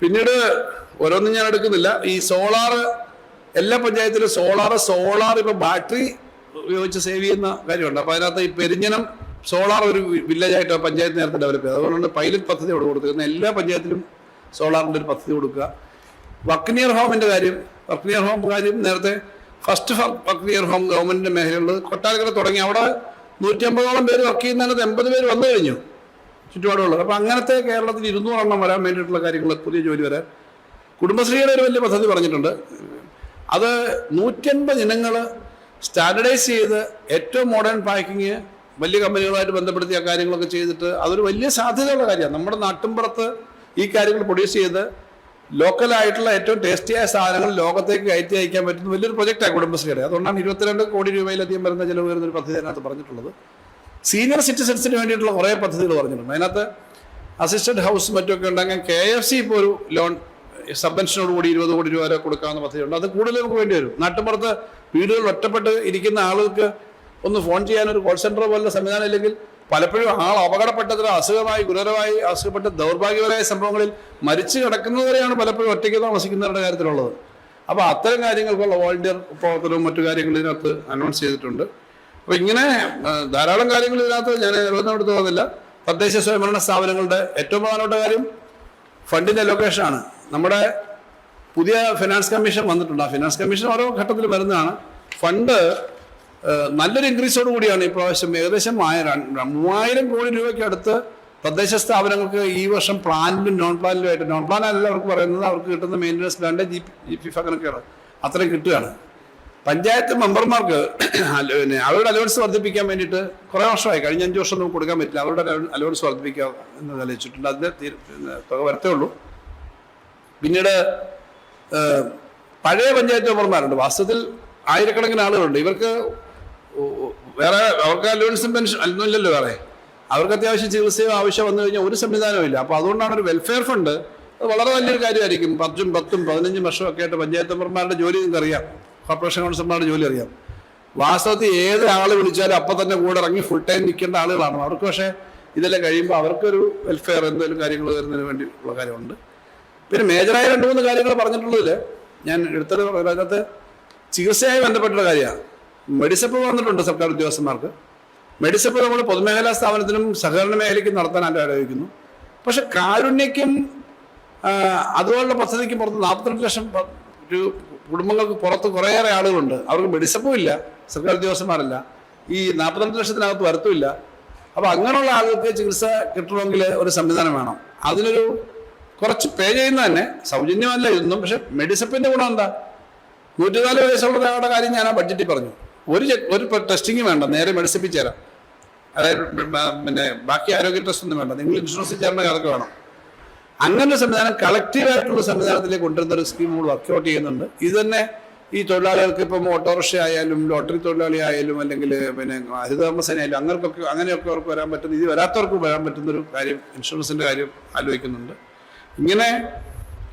പിന്നീട് ഓരോന്നും ഞാൻ എടുക്കുന്നില്ല. ഈ സോളാർ എല്ലാ പഞ്ചായത്തിലും സോളാർ ഇപ്പോൾ ബാറ്ററി ഉപയോഗിച്ച് സേവ് ചെയ്യുന്ന കാര്യമുണ്ട്. അപ്പോൾ അതിനകത്ത് ഈ പെരിഞ്ഞനം സോളാർ ഒരു വില്ലേജായിട്ട് പഞ്ചായത്ത് നേരത്തെ ഡെവലപ്പ് ചെയ്തത്. അതുകൊണ്ടാണ് പൈലറ്റ് പദ്ധതി അവിടെ കൊടുത്തിരുന്നത്. എല്ലാ പഞ്ചായത്തിലും സോളാറിൻ്റെ ഒരു പദ്ധതി കൊടുക്കുക. വർക്ക് നിയർ ഹോമിൻ്റെ കാര്യം നേരത്തെ ഫസ്റ്റ് വർക്ക് നിയർ ഹോം ഗവൺമെൻറ്റിൻ്റെ മേഖലയുള്ളത് കൊട്ടാരക്കര തുടങ്ങി. അവിടെ 150ഓളം പേര് വർക്ക് ചെയ്യുന്നതിനകത്ത് 80 പേര് വന്നു കഴിഞ്ഞു ചുറ്റുപാടുള്ളത്. അപ്പോൾ അങ്ങനത്തെ കേരളത്തിൽ 200 എണ്ണം വരാൻ വേണ്ടിയിട്ടുള്ള കാര്യങ്ങൾ, പുതിയ ജോലി വരാൻ കുടുംബശ്രീയുടെ ഒരു വലിയ പദ്ധതി പറഞ്ഞിട്ടുണ്ട്. അത് 150 ഇനങ്ങൾ സ്റ്റാൻഡർഡൈസ് ചെയ്ത് ഏറ്റവും മോഡേൺ പാക്കിങ് വലിയ കമ്പനികളുമായിട്ട് ബന്ധപ്പെടുത്തിയ കാര്യങ്ങളൊക്കെ ചെയ്തിട്ട് അതൊരു വലിയ സാധ്യതയുള്ള കാര്യമാണ്. നമ്മുടെ നാട്ടിൻപുറത്ത് ഈ കാര്യങ്ങൾ പ്രൊഡ്യൂസ് ചെയ്ത് ലോക്കലായിട്ടുള്ള ഏറ്റവും ടേസ്റ്റിയായ സാധനങ്ങൾ ലോകത്തേക്ക് കയറ്റി അയക്കാൻ പറ്റുന്ന വലിയൊരു പ്രൊജക്റ്റാണ് കുടുംബശ്രീയുടെ. അതുകൊണ്ടാണ് 22 കോടി രൂപയിലധികം വരുന്ന ചിലവ് വരുന്നൊരു പദ്ധതി അതിനകത്ത് പറഞ്ഞിട്ടുള്ളത്. സീനിയർ സിറ്റിസൺസിന് വേണ്ടിയിട്ടുള്ള കുറേ പദ്ധതികൾ പറഞ്ഞിട്ടുണ്ട്. അതിനകത്ത് അസിസ്റ്റഡ് ഹൗസ് മറ്റൊക്കെ ഉണ്ടെങ്കിൽ KFC ഇപ്പോൾ ഒരു ലോൺ സബ്വെൻഷനോട് കൂടി 20 കോടി രൂപ വരെ കൊടുക്കാവുന്ന പദ്ധതിയുണ്ട്. അത് കൂടുതൽ നമുക്ക് വേണ്ടി വരും. നാട്ടിൻപുറത്ത് വീടുകളിൽ ഒറ്റപ്പെട്ട് ഇരിക്കുന്ന ആളുകൾക്ക് ഒന്ന് ഫോൺ ചെയ്യാനൊരു കോൾ സെൻറ്റർ പോലുള്ള സംവിധാനം ഇല്ലെങ്കിൽ പലപ്പോഴും അപകടപ്പെട്ടതിന് ഗുരുതരമായി അസുഖപ്പെട്ട് ദൗർഭാഗ്യപരമായ സംഭവങ്ങളിൽ മരിച്ചു കിടക്കുന്നവരെയാണ് പലപ്പോഴും ഒറ്റയ്ക്ക് താമസിക്കുന്നവരുടെ കാര്യത്തിലുള്ളത്. അപ്പോൾ അത്തരം കാര്യങ്ങൾക്കുള്ള വോളണ്ടിയർ പ്രവർത്തനവും മറ്റു കാര്യങ്ങളും ഇതിനകത്ത് അനൗൺസ് ചെയ്തിട്ടുണ്ട്. അപ്പോൾ ഇങ്ങനെ ധാരാളം കാര്യങ്ങൾ ഇതിനകത്ത് ഞാൻ നിർവഹിച്ചു പോകുന്നില്ല. തദ്ദേശ സ്വയംഭരണ സ്ഥാപനങ്ങളുടെ ഏറ്റവും പ്രധാനപ്പെട്ട കാര്യം ഫണ്ടിൻ്റെ അലോക്കേഷനാണ്. നമ്മുടെ പുതിയ ഫിനാൻസ് കമ്മീഷൻ വന്നിട്ടുണ്ട്. ആ ഫിനാൻസ് കമ്മീഷൻ ഓരോ ഘട്ടത്തിൽ വരുന്നതാണ്. ഫണ്ട് നല്ലൊരു ഇൻക്രീസോട് കൂടിയാണ് ഇപ്രാവശ്യം ഏകദേശം 3000 കോടി രൂപയ്ക്ക് അടുത്ത് തദ്ദേശ സ്ഥാപനങ്ങൾക്ക് ഈ വർഷം പ്ലാനിലും നോൺ പ്ലാനിലുമായിട്ട്, നോൺ പ്ലാൻ അല്ല അവർക്ക് പറയുന്നത്, അവർക്ക് കിട്ടുന്ന മെയിൻ്റനൻസ് പ്ലാൻ്റെ GPF അങ്ങനെയൊക്കെയാണ്, അത്രയും കിട്ടുകയാണ്. പഞ്ചായത്ത് മെമ്പർമാർക്ക് അവരുടെ അലവൻസ് വർദ്ധിപ്പിക്കാൻ വേണ്ടിയിട്ട് കുറേ വർഷമായി, കഴിഞ്ഞ 5 വർഷം നമുക്ക് കൊടുക്കാൻ പറ്റില്ല, അവരുടെ അലവൻസ് വർദ്ധിപ്പിക്കുക എന്ന് നിലയിച്ചിട്ടുണ്ട്. അതിൻ്റെ തുക വരത്തേ ഉള്ളൂ. പിന്നീട് പഴയ പഞ്ചായത്ത് മെമ്പർമാരുണ്ട്, വാസ്തവത്തിൽ ആയിരക്കണക്കിന് ആളുകളുണ്ട്. ഇവർക്ക് വേറെ അവർക്ക് അലവൻസും പെൻഷൻ ഒന്നുമില്ലല്ലോ, വേറെ അവർക്ക് അത്യാവശ്യം ചികിത്സയോ ആവശ്യം വന്നു കഴിഞ്ഞാൽ ഒരു സംവിധാനവും ഇല്ല. അപ്പോൾ അതുകൊണ്ടാണ് ഒരു വെൽഫെയർ ഫണ്ട്, അത് വളരെ വലിയൊരു കാര്യമായിരിക്കും. 10, 15 വർഷമൊക്കെ ആയിട്ട് പഞ്ചായത്ത് മെമ്പർമാരുടെ ജോലി നിങ്ങൾക്കറിയാം, കോർപ്പറേഷൻ കൗൺസിലർമാരുടെ ജോലി അറിയാം. വാസ്തവത്തിൽ ഏത് ആൾ വിളിച്ചാലും അപ്പം തന്നെ കൂടെ ഇറങ്ങി ഫുൾ ടൈം നിൽക്കേണ്ട ആളുകളാണ്. അവർക്ക് പക്ഷേ ഇതെല്ലാം കഴിയുമ്പോൾ അവർക്കൊരു വെൽഫെയർ എന്തെങ്കിലും കാര്യങ്ങൾ വരുന്നതിന് വേണ്ടിയുള്ള കാര്യമുണ്ട്. പിന്നെ മേജറായ 2-3 കാര്യങ്ങൾ പറഞ്ഞിട്ടുള്ളതിൽ ഞാൻ എടുത്തത് അതിനകത്ത് ചികിത്സയായി ബന്ധപ്പെട്ടുള്ള കാര്യമാണ്. മെഡിസപ്പ് വന്നിട്ടുണ്ട് സർക്കാർ ഉദ്യോഗസ്ഥന്മാർക്ക്. മെഡിസപ്പ് നമ്മൾ പൊതുമേഖലാ സ്ഥാപനത്തിനും സഹകരണ മേഖലയ്ക്കും നടത്താൻ ആലോചിക്കുന്നു. പക്ഷെ കാരുണ്യക്കും അതുപോലുള്ള പദ്ധതിക്കും പുറത്ത് 42 ലക്ഷം കുടുംബങ്ങൾക്ക് പുറത്ത് കുറേയേറെ ആളുകളുണ്ട്. അവർക്ക് മെഡിസപ്പും ഇല്ല, സർക്കാർ ഉദ്യോഗസ്ഥന്മാരല്ല, ഈ 42 ലക്ഷത്തിനകത്ത് വരത്തുമില്ല. അപ്പോൾ അങ്ങനെയുള്ള ആളുകൾക്ക് ചികിത്സ കിട്ടണമെങ്കിൽ ഒരു സംവിധാനം വേണം. അതിനൊരു കുറച്ച് പേ ചെയ്യുന്ന തന്നെ, സൗജന്യമല്ല ഇതൊന്നും. പക്ഷെ മെഡിസപ്പിൻ്റെ ഗുണം എന്താ? 104 വയസ്സുള്ള ഒരാളുടെ കാര്യം ഞാൻ ആ ബഡ്ജറ്റിൽ പറഞ്ഞു. ഒരു ടെസ്റ്റിങ് വേണ്ട, നേരെ മെഡിസിപ്പിൽ ചേരാം. അതായത് പിന്നെ ബാക്കി ആരോഗ്യ ടെസ്റ്റ് ഒന്നും വേണ്ട, നിങ്ങൾ ഇൻഷുറൻസിൽ ചേർന്ന അതൊക്കെ വേണം. അങ്ങനെ ഒരു സംവിധാനം കളക്റ്റീവായിട്ടുള്ള സംവിധാനത്തിലേക്ക് കൊണ്ടുവരുന്ന ഒരു സ്കീം നമ്മൾ വർക്കൗട്ട് ചെയ്യുന്നുണ്ട്. ഇത് തന്നെ ഈ തൊഴിലാളികൾക്ക് ഇപ്പം ഓട്ടോറിക്ഷ ആയാലും ലോട്ടറി തൊഴിലാളി ആയാലും അല്ലെങ്കിൽ പിന്നെ ഹരിതകർമ്മസേന ആയാലും അങ്ങനെയൊക്കെ അവർക്ക് വരാൻ പറ്റുന്ന, ഇത് വരാത്തവർക്ക് വരാൻ പറ്റുന്നൊരു കാര്യം ഇൻഷുറൻസിൻ്റെ കാര്യം ആലോചിക്കുന്നുണ്ട്. ഇങ്ങനെ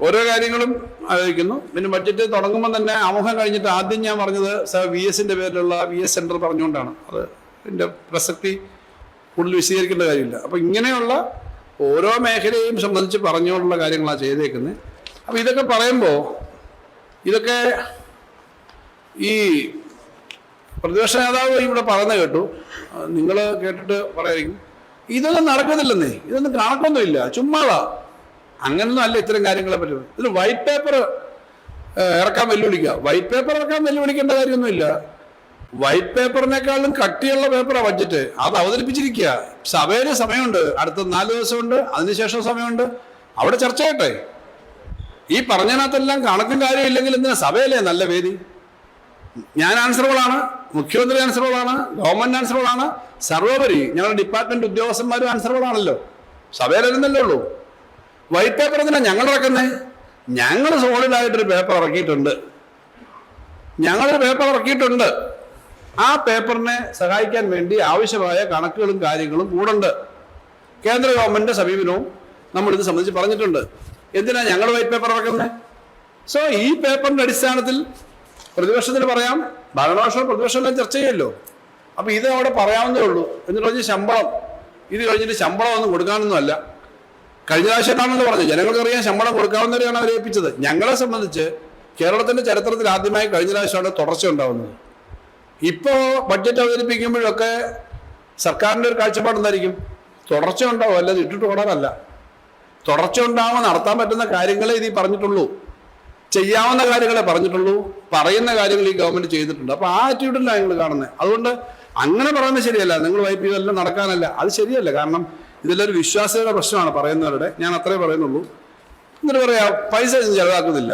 ഓരോ കാര്യങ്ങളും ആലോചിക്കുന്നു. പിന്നെ ബഡ്ജറ്റ് തുടങ്ങുമ്പോൾ തന്നെ ആമുഖം കഴിഞ്ഞിട്ട് ആദ്യം ഞാൻ പറഞ്ഞത് VSൻ്റെ പേരിലുള്ള VS സെൻറ്റർ പറഞ്ഞുകൊണ്ടാണ്. അത് എൻ്റെ പ്രസക്തി കൂടുതൽ വിശദീകരിക്കേണ്ട കാര്യമില്ല. അപ്പോൾ ഇങ്ങനെയുള്ള ഓരോ മേഖലയെയും സംബന്ധിച്ച് പറഞ്ഞുകൊണ്ടുള്ള കാര്യങ്ങളാണ് ചെയ്തേക്കുന്നത്. അപ്പോൾ ഇതൊക്കെ പറയുമ്പോൾ ഇതൊക്കെ ഈ പ്രതിപക്ഷ നേതാവ് ഇവിടെ പറയുന്നത് കേട്ടു, നിങ്ങൾ കേട്ടിട്ട് പറയായിരിക്കും ഇതൊന്നും നടക്കുന്നില്ലെന്നേ, ഇതൊന്നും കണക്കൊന്നുമില്ല, ചുമ്മാതാ. അങ്ങനൊന്നും അല്ല ഇത്തരം കാര്യങ്ങളെ പറ്റും. ഇതിൽ വൈറ്റ് പേപ്പർ ഇറക്കാൻ വെല്ലുവിളിക്കുക. വൈറ്റ് പേപ്പർ ഇറക്കാൻ വെല്ലുവിളിക്കേണ്ട കാര്യമൊന്നുമില്ല. വൈറ്റ് പേപ്പറിനേക്കാളും കട്ടിയുള്ള പേപ്പറാണ് ബഡ്ജറ്റ്. അത് അവതരിപ്പിച്ചിരിക്കുക. സഭയിൽ സമയമുണ്ട്, അടുത്ത 4 ദിവസമുണ്ട്, അതിനുശേഷം സമയമുണ്ട്. അവിടെ ചർച്ച ചെയ്യട്ടെ. ഈ പറഞ്ഞതിനകത്തെല്ലാം കണക്കും കാര്യമില്ലെങ്കിൽ എന്തിനാ സഭയല്ലേ നല്ല വേദി? ഞാൻ ആൻസറബിളാണ്, മുഖ്യമന്ത്രി ആൻസറബിളാണ്, ഗവൺമെന്റ് ആൻസറബിളാണ്, സർവോപരി ഞങ്ങളുടെ ഡിപ്പാർട്ട്മെന്റ് ഉദ്യോഗസ്ഥന്മാരും ആൻസറബിളാണല്ലോ. സഭയിലിരുന്നല്ലേ ഉള്ളൂ. വൈറ്റ് പേപ്പർ എന്തിനാ ഞങ്ങൾ ഇറക്കുന്നത്? ഞങ്ങൾ സോളിഡായിട്ടൊരു പേപ്പർ ഇറക്കിയിട്ടുണ്ട്. ആ പേപ്പറിനെ സഹായിക്കാൻ വേണ്ടി ആവശ്യമായ കണക്കുകളും കാര്യങ്ങളും കൂടുണ്ട്. കേന്ദ്ര ഗവൺമെന്റിന്റെ സമീപനവും നമ്മളിത് സംബന്ധിച്ച് പറഞ്ഞിട്ടുണ്ട്. എന്തിനാ ഞങ്ങൾ വൈറ്റ് പേപ്പർ ഇറക്കുന്നത്? സോ ഈ പേപ്പറിന്റെ അടിസ്ഥാനത്തിൽ പ്രതിപക്ഷത്തിന് പറയാം, ഭരണപക്ഷവും പ്രതിപക്ഷം എല്ലാം ചർച്ച ചെയ്യുമല്ലോ. അപ്പൊ ഇത് അവിടെ പറയാവുന്നേ ഉള്ളൂ. എന്നിട്ട് പറഞ്ഞ് ശമ്പളം, ഇത് കഴിഞ്ഞിട്ട് ശമ്പളം ഒന്നും കൊടുക്കാനൊന്നും അല്ല. കഴിഞ്ഞ പ്രാവശ്യമാണെന്ന് പറഞ്ഞു, ജനങ്ങൾക്കറിയാൻ ശമ്പളം കൊടുക്കാവുന്നവരെയാണ് അവരെ ഏൽപ്പിച്ചത്. ഞങ്ങളെ സംബന്ധിച്ച് കേരളത്തിന്റെ ചരിത്രത്തിൽ ആദ്യമായി കഴിഞ്ഞ പ്രാവശ്യമാണ് തുടർച്ച ഉണ്ടാവുന്നത്. ഇപ്പോൾ ബഡ്ജറ്റ് അവതരിപ്പിക്കുമ്പോഴൊക്കെ സർക്കാരിൻ്റെ ഒരു കാഴ്ചപ്പാട് എന്തായിരിക്കും? തുടർച്ച ഉണ്ടാവും, അല്ലാതെ ഇട്ടിട്ട് ഓടാനല്ല. തുടർച്ച ഉണ്ടാവുമ്പോൾ നടത്താൻ പറ്റുന്ന കാര്യങ്ങളെ ഇത് പറഞ്ഞിട്ടുള്ളൂ, ചെയ്യാവുന്ന കാര്യങ്ങളെ പറഞ്ഞിട്ടുള്ളൂ, പറയുന്ന കാര്യങ്ങൾ ഈ ഗവൺമെന്റ് ചെയ്തിട്ടുണ്ട്. അപ്പൊ ആ ആറ്റിറ്റ്യൂഡിലാണ് നിങ്ങൾ കാണുന്നത്. അതുകൊണ്ട് അങ്ങനെ പറയുന്നത് ശരിയല്ല. നിങ്ങൾ വൈപ്പ് ഇതെല്ലാം നടക്കാനല്ല, അത് ശരിയല്ല. കാരണം ഇതിലൊരു വിശ്വാസ്യതയുടെ പ്രശ്നമാണ് പറയുന്നവരുടെ. ഞാൻ അത്രേ പറയുന്നുള്ളൂ. എന്നിട്ട് പറയാ പൈസ ചെലവാക്കുന്നില്ല,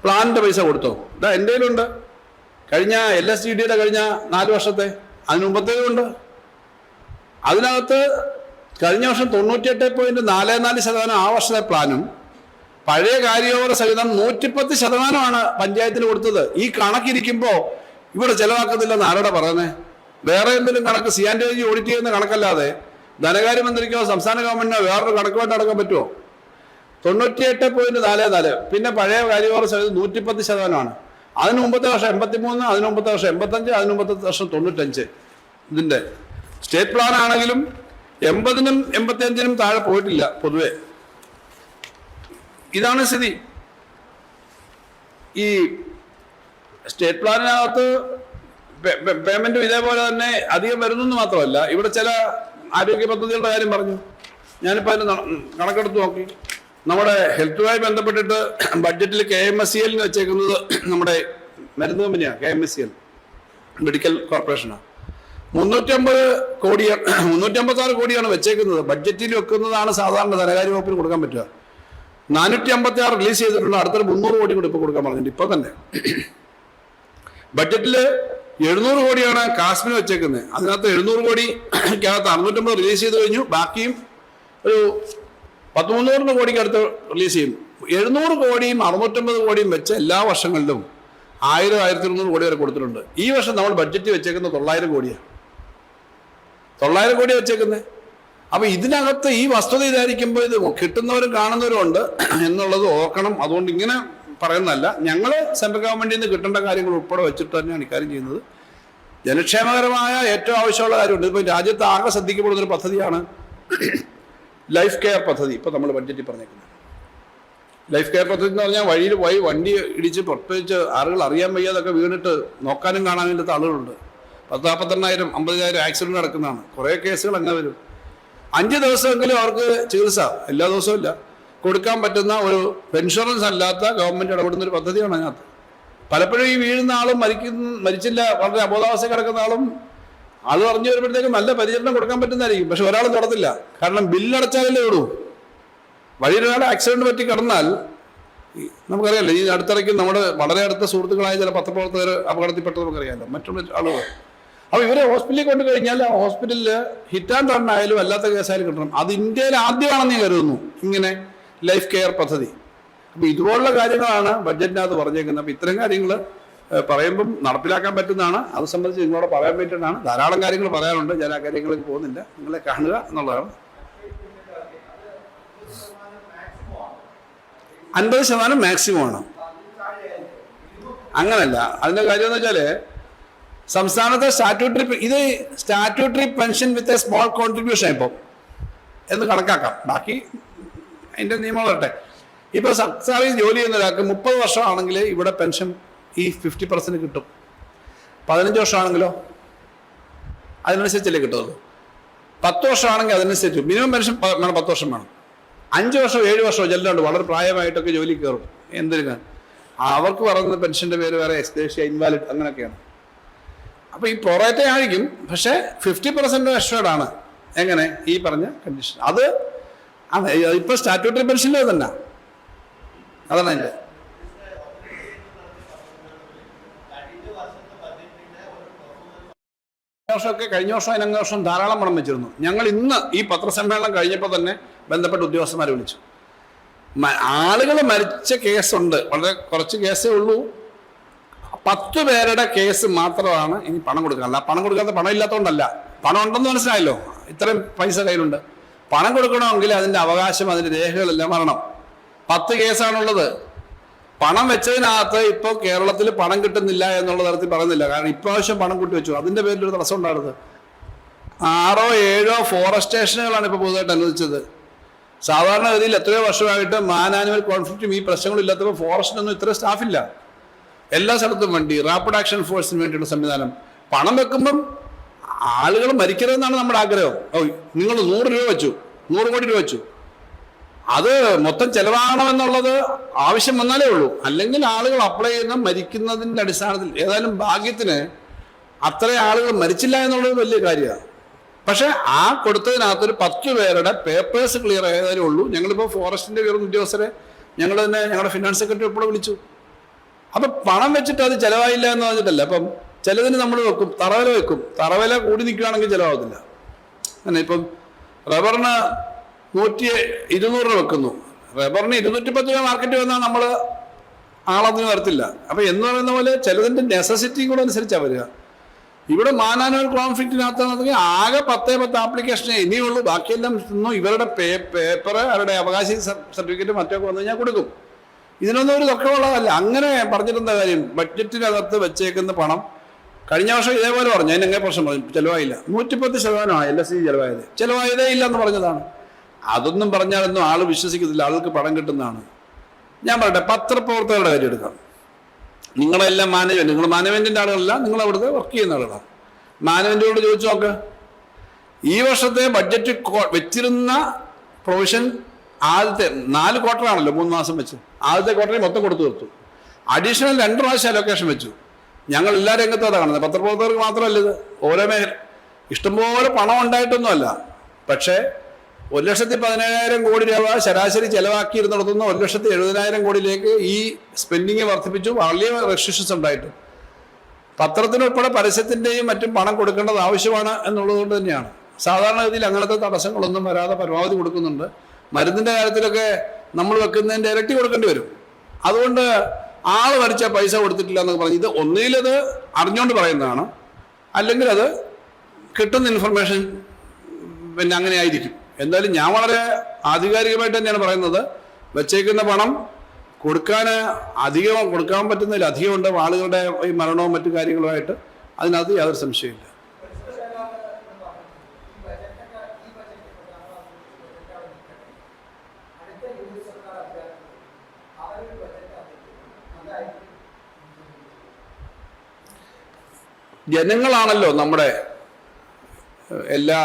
പ്ലാനിന്റെ പൈസ കൊടുത്തോ? ഇതാ എൻ്റെ കയ്യിലുണ്ട്. കഴിഞ്ഞ LSDDയുടെ കഴിഞ്ഞ 4 വർഷത്തെ, അതിന് മുമ്പത്തേതുണ്ട്. അതിനകത്ത് കഴിഞ്ഞ വർഷം 98.44% ആ വർഷത്തെ പ്ലാനും പഴയ കാര്യോപര സഹിതം 110% പഞ്ചായത്തിന് കൊടുത്തത്. ഈ കണക്കിരിക്കുമ്പോൾ ഇവിടെ ചെലവാക്കുന്നില്ലെന്ന് ആരോടെ പറയുന്നത്? വേറെ എന്തെങ്കിലും കണക്ക് CNTG ഓഡിറ്റ് ചെയ്യുന്ന കണക്കല്ലാതെ ധനകാര്യമന്ത്രിക്കോ സംസ്ഥാന ഗവൺമെന്റിനോ വേറൊരു കണക്കുമായിട്ട് നടക്കാൻ പറ്റുമോ? 98.44. പിന്നെ പഴയ കാര്യോപര സഹിതം 110%. അതിന് മുമ്പത്തെ വർഷം 83, അതിന് മുമ്പത്തെ വർഷം 85, അതിന് മുമ്പത്തെ വർഷം 95. ഇതിന്റെ സ്റ്റേറ്റ് പ്ലാൻ ആണെങ്കിലും 80-നും 85-നും താഴെ പോയിട്ടില്ല പൊതുവെ. ഇതാണ് സ്ഥിതി. ഈ സ്റ്റേറ്റ് പ്ലാനിനകത്ത് പേയ്മെന്റും ഇതേപോലെ തന്നെ അധികം വരുന്നെന്ന് മാത്രമല്ല, ഇവിടെ ചില ആരോഗ്യ പദ്ധതികളുടെ കാര്യം പറഞ്ഞു. ഞാനിപ്പോൾ അതിന് കണക്കെടുത്ത് നോക്കി. നമ്മുടെ ഹെൽത്തുമായി ബന്ധപ്പെട്ടിട്ട് ബഡ്ജറ്റിൽ KMSCL വെച്ചേക്കുന്നത് നമ്മുടെ മരുന്ന് കമ്പനിയാണ്. KMSCL medical കോർപ്പറേഷനാണ്. 356 കോടിയാണ് വെച്ചേക്കുന്നത്. ബഡ്ജറ്റിൽ വെക്കുന്നതാണ് സാധാരണ ധനകാര്യ വകുപ്പിന് കൊടുക്കാൻ പറ്റുക. 456 റിലീസ് ചെയ്തിട്ടുണ്ട്. അടുത്തൊരു 300 കോടി കൂടി ഇപ്പോൾ കൊടുക്കാൻ പറഞ്ഞിട്ടുണ്ട്. ഇപ്പൊ തന്നെ ബഡ്ജറ്റില് 700 കോടിയാണ് കാസ്മിന് വെച്ചേക്കുന്നത്. അതിനകത്ത് 700 കോടിക്കകത്ത് 650 റിലീസ് ചെയ്ത് കഴിഞ്ഞു. ബാക്കിയും ഒരു 100-300 കോടിക്ക് അടുത്ത് റിലീസ് ചെയ്യും. 700 കോടിയും 650 കോടിയും വെച്ച് എല്ലാ വർഷങ്ങളിലും 1000-1200 കോടി വരെ കൊടുത്തിട്ടുണ്ട്. ഈ വർഷം നമ്മൾ ബഡ്ജറ്റ് വെച്ചേക്കുന്നത് 900 കോടിയാണ്. 900 കോടി വെച്ചേക്കുന്നത്. അപ്പൊ ഇതിനകത്ത് ഈ വസ്തുത ഇതായിരിക്കുമ്പോൾ ഇത് കിട്ടുന്നവരും കാണുന്നവരും ഉണ്ട് എന്നുള്ളത് ഓർക്കണം. അതുകൊണ്ട് ഇങ്ങനെ പറയുന്നതല്ല. ഞങ്ങൾ സെൻട്രൽ ഗവൺമെന്റിൽ നിന്ന് കിട്ടേണ്ട കാര്യങ്ങൾ ഉൾപ്പെടെ വെച്ചിട്ട് തന്നെയാണ് ഇക്കാര്യം ചെയ്യുന്നത്. ജനക്ഷേമകരമായ ഏറ്റവും ആവശ്യമുള്ള കാര്യമുണ്ട്. ഇപ്പൊ രാജ്യത്ത് ആകെ ശ്രദ്ധിക്കപ്പെടുന്ന ഒരു പദ്ധതിയാണ് ലൈഫ് കെയർ പദ്ധതി. ഇപ്പൊ നമ്മൾ ബഡ്ജറ്റിൽ പറഞ്ഞേക്കുന്നത് ലൈഫ് കെയർ പദ്ധതി എന്ന് പറഞ്ഞാൽ വഴിയിൽ പോയി വണ്ടി ഇടിച്ച് പ്രത്യേകിച്ച് ആളുകൾ അറിയാൻ വയ്യാതൊക്കെ വീണിട്ട് നോക്കാനും കാണാനും ഇല്ലാത്ത ആളുകളുണ്ട്. 10,000-50,000 50,000 ആക്സിഡന്റ് നടക്കുന്നതാണ്. കുറേ കേസുകൾ അങ്ങനെ വരും. 5 ദിവസമെങ്കിലും അവർക്ക് ചികിത്സ, എല്ലാ ദിവസവും ഇല്ല, കൊടുക്കാൻ പറ്റുന്ന ഒരു ഇൻഷുറൻസ് അല്ലാത്ത ഗവൺമെന്റ് ഇടപെടുന്ന ഒരു പദ്ധതിയാണ് അതിനകത്ത്. പലപ്പോഴും ഈ വീഴുന്ന ആളും മരിച്ചില്ല, വളരെ അബോധാവസ്ഥ കിടക്കുന്ന ആളും അത് പറഞ്ഞു വരുമ്പോഴത്തേക്കും നല്ല പരിചരണം കൊടുക്കാൻ പറ്റുന്നതായിരിക്കും. പക്ഷെ ഒരാൾ തൊടത്തില്ല. കാരണം ബില്ലടച്ചാലല്ലേ ഉള്ളൂ. വഴിയൊരാൾ ആക്സിഡന്റ് പറ്റി കിടന്നാൽ നമുക്കറിയാമല്ലോ. ഈ അടുത്തിടയ്ക്ക് നമ്മുടെ വളരെ അടുത്ത സുഹൃത്തുക്കളായ ചില പത്രപ്രവർത്തകർ അപകടത്തിൽപ്പെട്ടത് നമുക്കറിയാമല്ലോ, മറ്റുള്ള ആളുകൾ. അപ്പോൾ ഇവരെ ഹോസ്പിറ്റലിൽ കൊണ്ട് കഴിഞ്ഞാൽ ആ ഹോസ്പിറ്റലിൽ ഹിറ്റ് ആൻഡ് റൺ ആയാലും അല്ലാത്ത കേസായാലും കിട്ടണം. അത് ഇന്ത്യയിൽ ആദ്യമാണെന്ന് ഞാൻ കരുതുന്നു ഇങ്ങനെ ലൈഫ് കെയർ പദ്ധതി. അപ്പോൾ ഇതുപോലുള്ള കാര്യങ്ങളാണ് ബഡ്ജറ്റിനകത്ത് പറഞ്ഞേക്കുന്നത്. അപ്പോൾ ഇത്തരം കാര്യങ്ങൾ പറയുമ്പം നടപ്പിലാക്കാൻ പറ്റുന്നതാണ്. അത് സംബന്ധിച്ച് നിങ്ങളോട് പറയാൻ വേണ്ടിയിട്ടാണ്. ധാരാളം കാര്യങ്ങൾ പറയാനുണ്ട്, ഞാൻ ആ കാര്യങ്ങളിലേക്ക് പോകുന്നില്ല. നിങ്ങളെ കാണുക എന്നുള്ളതാണ്. 50% മാക്സിമം ആണ്. അങ്ങനല്ല. അതിൻ്റെ കാര്യം എന്ന് വെച്ചാൽ സംസ്ഥാനത്തെ statutory pension with a small contribution ഇപ്പം എന്ന് കണക്കാക്കാം. ബാക്കി അതിൻ്റെ നിയമം വരട്ടെ. ഇപ്പോൾ സർവീസ് ജോലി ചെയ്യുന്ന ഒരാൾക്ക് 30 വർഷമാണെങ്കിൽ ഇവിടെ പെൻഷൻ ഈ 50% കിട്ടും. 15 വർഷമാണെങ്കിലോ അതിനനുസരിച്ചല്ലേ കിട്ടുള്ളൂ. 10 വർഷമാണെങ്കിൽ അതിനനുസരിച്ച് മിനിമം പെൻഷൻ വേണം. 10 വർഷം വേണം. 5 വർഷമോ 7 വർഷമോ ചെല്ലുണ്ട്. വളരെ പ്രായമായിട്ടൊക്കെ ജോലി കയറും. എന്തിനാ അവർക്ക് പറയുന്ന പെൻഷന്റെ പേര് വേറെ, എക്സ്ഗ്രേഷ്യ, ഇൻവാലിഡ് അങ്ങനെയൊക്കെയാണ്. അപ്പൊ ഈ പ്രൊറേറ്റ ആയിരിക്കും. പക്ഷെ 50% അഷ്വേർഡ് ആണ്. എങ്ങനെ? ഈ പറഞ്ഞ കണ്ടീഷൻ. അത് ഇപ്പൊ സ്റ്റാറ്റ്യൂട്ടറി പെൻഷനിൽ തന്നെ അതാണ് അതിന്റെ. കഴിഞ്ഞ വർഷം അതിനങ്ങ വർഷം ധാരാളം പണം വെച്ചിരുന്നു. ഞങ്ങൾ ഇന്ന് ഈ പത്രസമ്മേളനം കഴിഞ്ഞപ്പോൾ തന്നെ ബന്ധപ്പെട്ട ഉദ്യോഗസ്ഥന്മാരെ വിളിച്ചു. ആളുകൾ മരിച്ച കേസുണ്ട്, വളരെ കുറച്ച് കേസേ ഉള്ളൂ. 10 പേരുടെ കേസ് മാത്രമാണ് ഇനി പണം കൊടുക്കാനല്ല. പണം കൊടുക്കാത്ത പണം ഇല്ലാത്തതുകൊണ്ടല്ല, പണം ഉണ്ടെന്ന് മനസ്സിലായല്ലോ. ഇത്രയും പൈസ കയ്യിലുണ്ട്. പണം കൊടുക്കണമെങ്കിൽ അതിൻ്റെ അവകാശം, അതിൻ്റെ രേഖകളെല്ലാം വരണം. 10 കേസാണുള്ളത്. പണം വെച്ചതിനകത്ത് ഇപ്പോൾ കേരളത്തിൽ പണം കിട്ടുന്നില്ല എന്നുള്ള തരത്തിൽ പറയുന്നില്ല. കാരണം ഇപ്രാവശ്യം പണം കൂട്ടി വെച്ചു. അതിൻ്റെ പേരിലൊരു തടസ്സം ഉണ്ടായിരുന്നത്. 6 or 7 ഫോറസ്റ്റേഷനുകളാണ് ഇപ്പോൾ പുതുതായിട്ട് അനുവദിച്ചത്. സാധാരണഗതിയിൽ എത്രയോ വർഷമായിട്ട് ആനുവൽ കോൺഫ്ലിക്റ്റും ഈ പ്രശ്നങ്ങളും ഇല്ലാത്തപ്പോൾ ഫോറസ്റ്റിനൊന്നും ഇത്ര സ്റ്റാഫില്ല. എല്ലാ സ്ഥലത്തും വണ്ടി, റാപ്പിഡ് ആക്ഷൻ ഫോഴ്സിന് വേണ്ടിയുള്ള സംവിധാനം. പണം വെക്കുമ്പം ആളുകൾ മരിക്കരുതെന്നാണ് നമ്മുടെ ആഗ്രഹം. ഓ, നിങ്ങൾ 100 രൂപ വെച്ചു, 100 കോടി രൂപ വെച്ചു, അത് മൊത്തം ചെലവാകണമെന്നുള്ളത് ആവശ്യം വന്നാലേ ഉള്ളൂ. അല്ലെങ്കിൽ ആളുകൾ അപ്ലൈ ചെയ്യുന്ന മരിക്കുന്നതിൻ്റെ അടിസ്ഥാനത്തിൽ ഏതായാലും ഭാഗ്യത്തിന് അത്ര ആളുകൾ മരിച്ചില്ല എന്നുള്ളത് വലിയ കാര്യമാണ്. പക്ഷെ ആ കൊടുത്തതിനകത്തൊരു 10 പേരുടെ പേപ്പേഴ്സ് ക്ലിയർ ആയതേ ഉള്ളൂ. ഞങ്ങളിപ്പോൾ ഫോറസ്റ്റിൻ്റെ ഉയർന്ന ഉദ്യോഗസ്ഥരെ ഞങ്ങൾ തന്നെ ഞങ്ങളുടെ ഫിനാൻസ് സെക്രട്ടറി ഇപ്പോൾ വിളിച്ചു. അപ്പം പണം വെച്ചിട്ട് അത് ചിലവായില്ല എന്ന് പറഞ്ഞിട്ടല്ല. അപ്പം ചിലതിന് നമ്മൾ വെക്കും, തറവില വെക്കും, തറവില കൂടി നിൽക്കുകയാണെങ്കിൽ ചിലവാകത്തില്ല. അങ്ങനെ ഇപ്പം റബ്ബറിന് 200 രൂപ വെക്കുന്നു, റബ്ബറിന് 210 രൂപ മാർക്കറ്റ് വന്നാൽ നമ്മൾ ആളതിന് വരത്തില്ല. അപ്പം എന്ന് പറയുന്ന പോലെ ചിലതിൻ്റെ നെസസിറ്റി കൂടെ അനുസരിച്ചാണ് വരിക. ഇവിടെ മാനാനുവൽ കോൺഫ്ലിക്റ്റിനകത്താണെങ്കിൽ ആകെ 10 ആപ്ലിക്കേഷനെ ഇനിയുള്ളൂ. ബാക്കിയെല്ലാം ഇവരുടെ പേപ്പർ, അവരുടെ അവകാശി സർട്ടിഫിക്കറ്റ് മറ്റൊക്കെ വന്നു കഴിഞ്ഞാൽ കൊടുക്കും. ഇതിനൊന്നും ഒരു തർക്കമുള്ളതല്ല. അങ്ങനെ പറഞ്ഞിരുന്ന കാര്യം ബഡ്ജറ്റിനകത്ത് വെച്ചേക്കുന്ന പണം കഴിഞ്ഞ വർഷം ഇതേപോലെ പറഞ്ഞു. അതിനെങ്ങനെ പ്രശ്നം പറഞ്ഞു, ചിലവായില്ല. 110% LSC ചിലവായതേ ഇല്ല എന്ന് പറഞ്ഞതാണ്. അതൊന്നും പറഞ്ഞാലൊന്നും ആൾ വിശ്വസിക്കത്തില്ല, ആൾക്ക് പണം കിട്ടുന്നതാണ്. ഞാൻ പറയട്ടെ, പത്രപ്രവർത്തകരുടെ കാര്യം എടുക്കാം. നിങ്ങളെല്ലാം മാനേജ്മെന്റ്, നിങ്ങൾ മാനേജ്മെന്റിന്റെ ആളുകളല്ല, നിങ്ങൾ അവിടുത്തെ വർക്ക് ചെയ്യുന്ന ആളുകളാണ്. മാനേജ്മെന്റിനോട് ചോദിച്ചു നോക്ക്, ഈ വർഷത്തെ ബഡ്ജറ്റ് വെച്ചിരുന്ന പ്രൊവിഷൻ ആദ്യത്തെ 4 ക്വാർട്ടറാണല്ലോ, 3 മാസം വെച്ച്, ആദ്യത്തെ ക്വാർട്ടറിൽ മൊത്തം കൊടുത്തു തീർത്തു. അഡീഷണൽ 2 പ്രാവശ്യം അലോക്കേഷൻ വെച്ചു. ഞങ്ങൾ എല്ലാ രംഗത്തും അതാണ് കാണുന്നത്. പത്രപ്രവർത്തകർക്ക് മാത്രമല്ല ഇത്, ഓരോ മേഖല ഇഷ്ടംപോലെ പണം ഉണ്ടായിട്ടൊന്നുമല്ല. പക്ഷേ 1,17,000 കോടി രൂപ ശരാശരി ചെലവാക്കിയിരുന്നിടത്തുനിന്ന് 1,70,000 കോടിയിലേക്ക് ഈ സ്പെൻഡിങ് വർദ്ധിപ്പിച്ചു. വലിയ റെസ്ട്രിക്ഷൻസ് ഉണ്ടായിട്ടും പത്രത്തിനുൾപ്പെടെ പരസ്യത്തിൻ്റെയും മറ്റും പണം കൊടുക്കേണ്ടത് ആവശ്യമാണ് എന്നുള്ളതുകൊണ്ട് തന്നെയാണ്. സാധാരണഗതിയിൽ അങ്ങനത്തെ തടസ്സങ്ങളൊന്നും വരാതെ പരമാവധി കൊടുക്കുന്നുണ്ട്. മരുന്നിൻ്റെ കാര്യത്തിലൊക്കെ നമ്മൾ വെക്കുന്നതിൻ്റെ ഇരട്ടി കൊടുക്കേണ്ടി വരും. അതുകൊണ്ട് ആൾ വരച്ച പൈസ കൊടുത്തിട്ടില്ല എന്നൊക്കെ പറഞ്ഞ് ഇത് ഒന്നുകിലത് അറിഞ്ഞുകൊണ്ട് പറയുന്നതാണ്, അല്ലെങ്കിൽ അത് കിട്ടുന്ന ഇൻഫർമേഷൻ പിന്നെ അങ്ങനെ ആയിരിക്കും. എന്തായാലും ഞാൻ വളരെ ആധികാരികമായിട്ട് തന്നെയാണ് പറയുന്നത്. വെച്ചേക്കുന്ന പണം കൊടുക്കാൻ പറ്റുന്നതിൽ അധികമുണ്ട്. ആളുകളുടെ ഈ മരണവും മറ്റു കാര്യങ്ങളുമായിട്ട് അതിനകത്ത് യാതൊരു സംശയമില്ല. ജനങ്ങളാണല്ലോ നമ്മുടെ എല്ലാ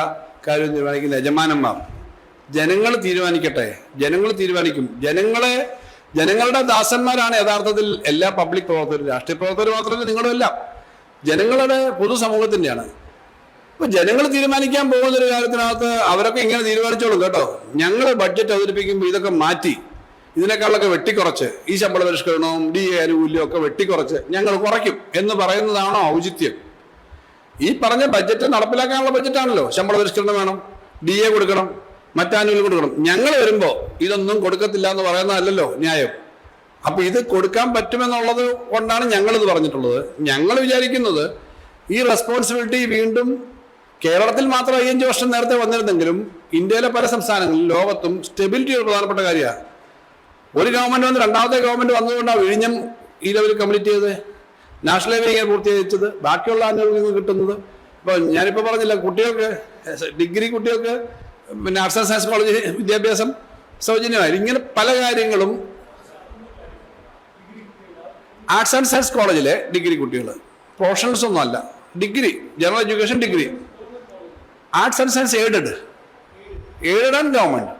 കാര്യവും തീരുമാനിക്കുന്ന യജമാനന്മാർ. ജനങ്ങൾ തീരുമാനിക്കട്ടെ, ജനങ്ങൾ തീരുമാനിക്കും. ജനങ്ങളുടെ ദാസന്മാരാണ് യഥാർത്ഥത്തിൽ എല്ലാ പബ്ലിക് പ്രവർത്തകരും. രാഷ്ട്രീയ പ്രവർത്തകർ മാത്രമല്ല, നിങ്ങളും എല്ലാം ജനങ്ങളുടെ പൊതുസമൂഹത്തിൻ്റെയാണ്. ഇപ്പൊ ജനങ്ങൾ തീരുമാനിക്കാൻ പോകുന്നൊരു കാര്യത്തിനകത്ത് അവരൊക്കെ ഇങ്ങനെ തീരുമാനിച്ചോളും കേട്ടോ. ഞങ്ങൾ ബഡ്ജറ്റ് അവതരിപ്പിക്കുമ്പോൾ ഇതൊക്കെ മാറ്റി, ഇതിനേക്കാളൊക്കെ വെട്ടിക്കുറച്ച്, ഈ ശമ്പള പരിഷ്കരണവും DA ആനുകൂല്യവും ഒക്കെ വെട്ടിക്കുറച്ച് ഞങ്ങൾ കുറയ്ക്കും എന്ന് പറയുന്നതാണോ ഔചിത്യം? ഈ പറഞ്ഞ ബഡ്ജറ്റ് നടപ്പിലാക്കാനുള്ള ബഡ്ജറ്റാണല്ലോ. ശമ്പള പരിഷ്കരണം വേണം, DA കൊടുക്കണം, മറ്റാനുകൂല്യം കൊടുക്കണം. ഞങ്ങൾ വരുമ്പോൾ ഇതൊന്നും കൊടുക്കത്തില്ല എന്ന് പറയുന്നതല്ലല്ലോ ന്യായം. അപ്പൊ ഇത് കൊടുക്കാൻ പറ്റുമെന്നുള്ളത് കൊണ്ടാണ് ഞങ്ങളിത് പറഞ്ഞിട്ടുള്ളത്. ഞങ്ങൾ വിചാരിക്കുന്നത് ഈ റെസ്പോൺസിബിലിറ്റി വീണ്ടും കേരളത്തിൽ മാത്രം 5 വർഷം നേരത്തെ വന്നിരുന്നെങ്കിലും ഇന്ത്യയിലെ പല സംസ്ഥാനങ്ങളിലും ലോകത്തും സ്റ്റെബിലിറ്റി ഒരു പ്രധാനപ്പെട്ട കാര്യമാണ്. ഒരു ഗവൺമെന്റ് വന്ന് രണ്ടാമത്തെ ഗവൺമെന്റ് വന്നതുകൊണ്ടാണ് വിഴിഞ്ഞം ഈ ലെവലിൽ കംപ്ലീറ്റ് ചെയ്ത് നാഷണൽ ഹൈവേ ഇങ്ങനെ പൂർത്തീകരിച്ചത്, ബാക്കിയുള്ള ആനുകൂല്യങ്ങൾ കിട്ടുന്നത്. ഇപ്പോൾ ഞാനിപ്പോൾ പറഞ്ഞില്ല, കുട്ടികൾക്ക് ഡിഗ്രി കുട്ടികൾക്ക് പിന്നെ ആർട്സ് ആൻഡ് സയൻസ് കോളേജ് വിദ്യാഭ്യാസം സൗജന്യമായി. ഇങ്ങനെ പല കാര്യങ്ങളും ആർട്സ് ആൻഡ് സയൻസ് കോളേജിലെ ഡിഗ്രി കുട്ടികൾ, പ്രൊഫഷണൽസ് ഒന്നും അല്ല, degree general education degree, arts and science aided and government.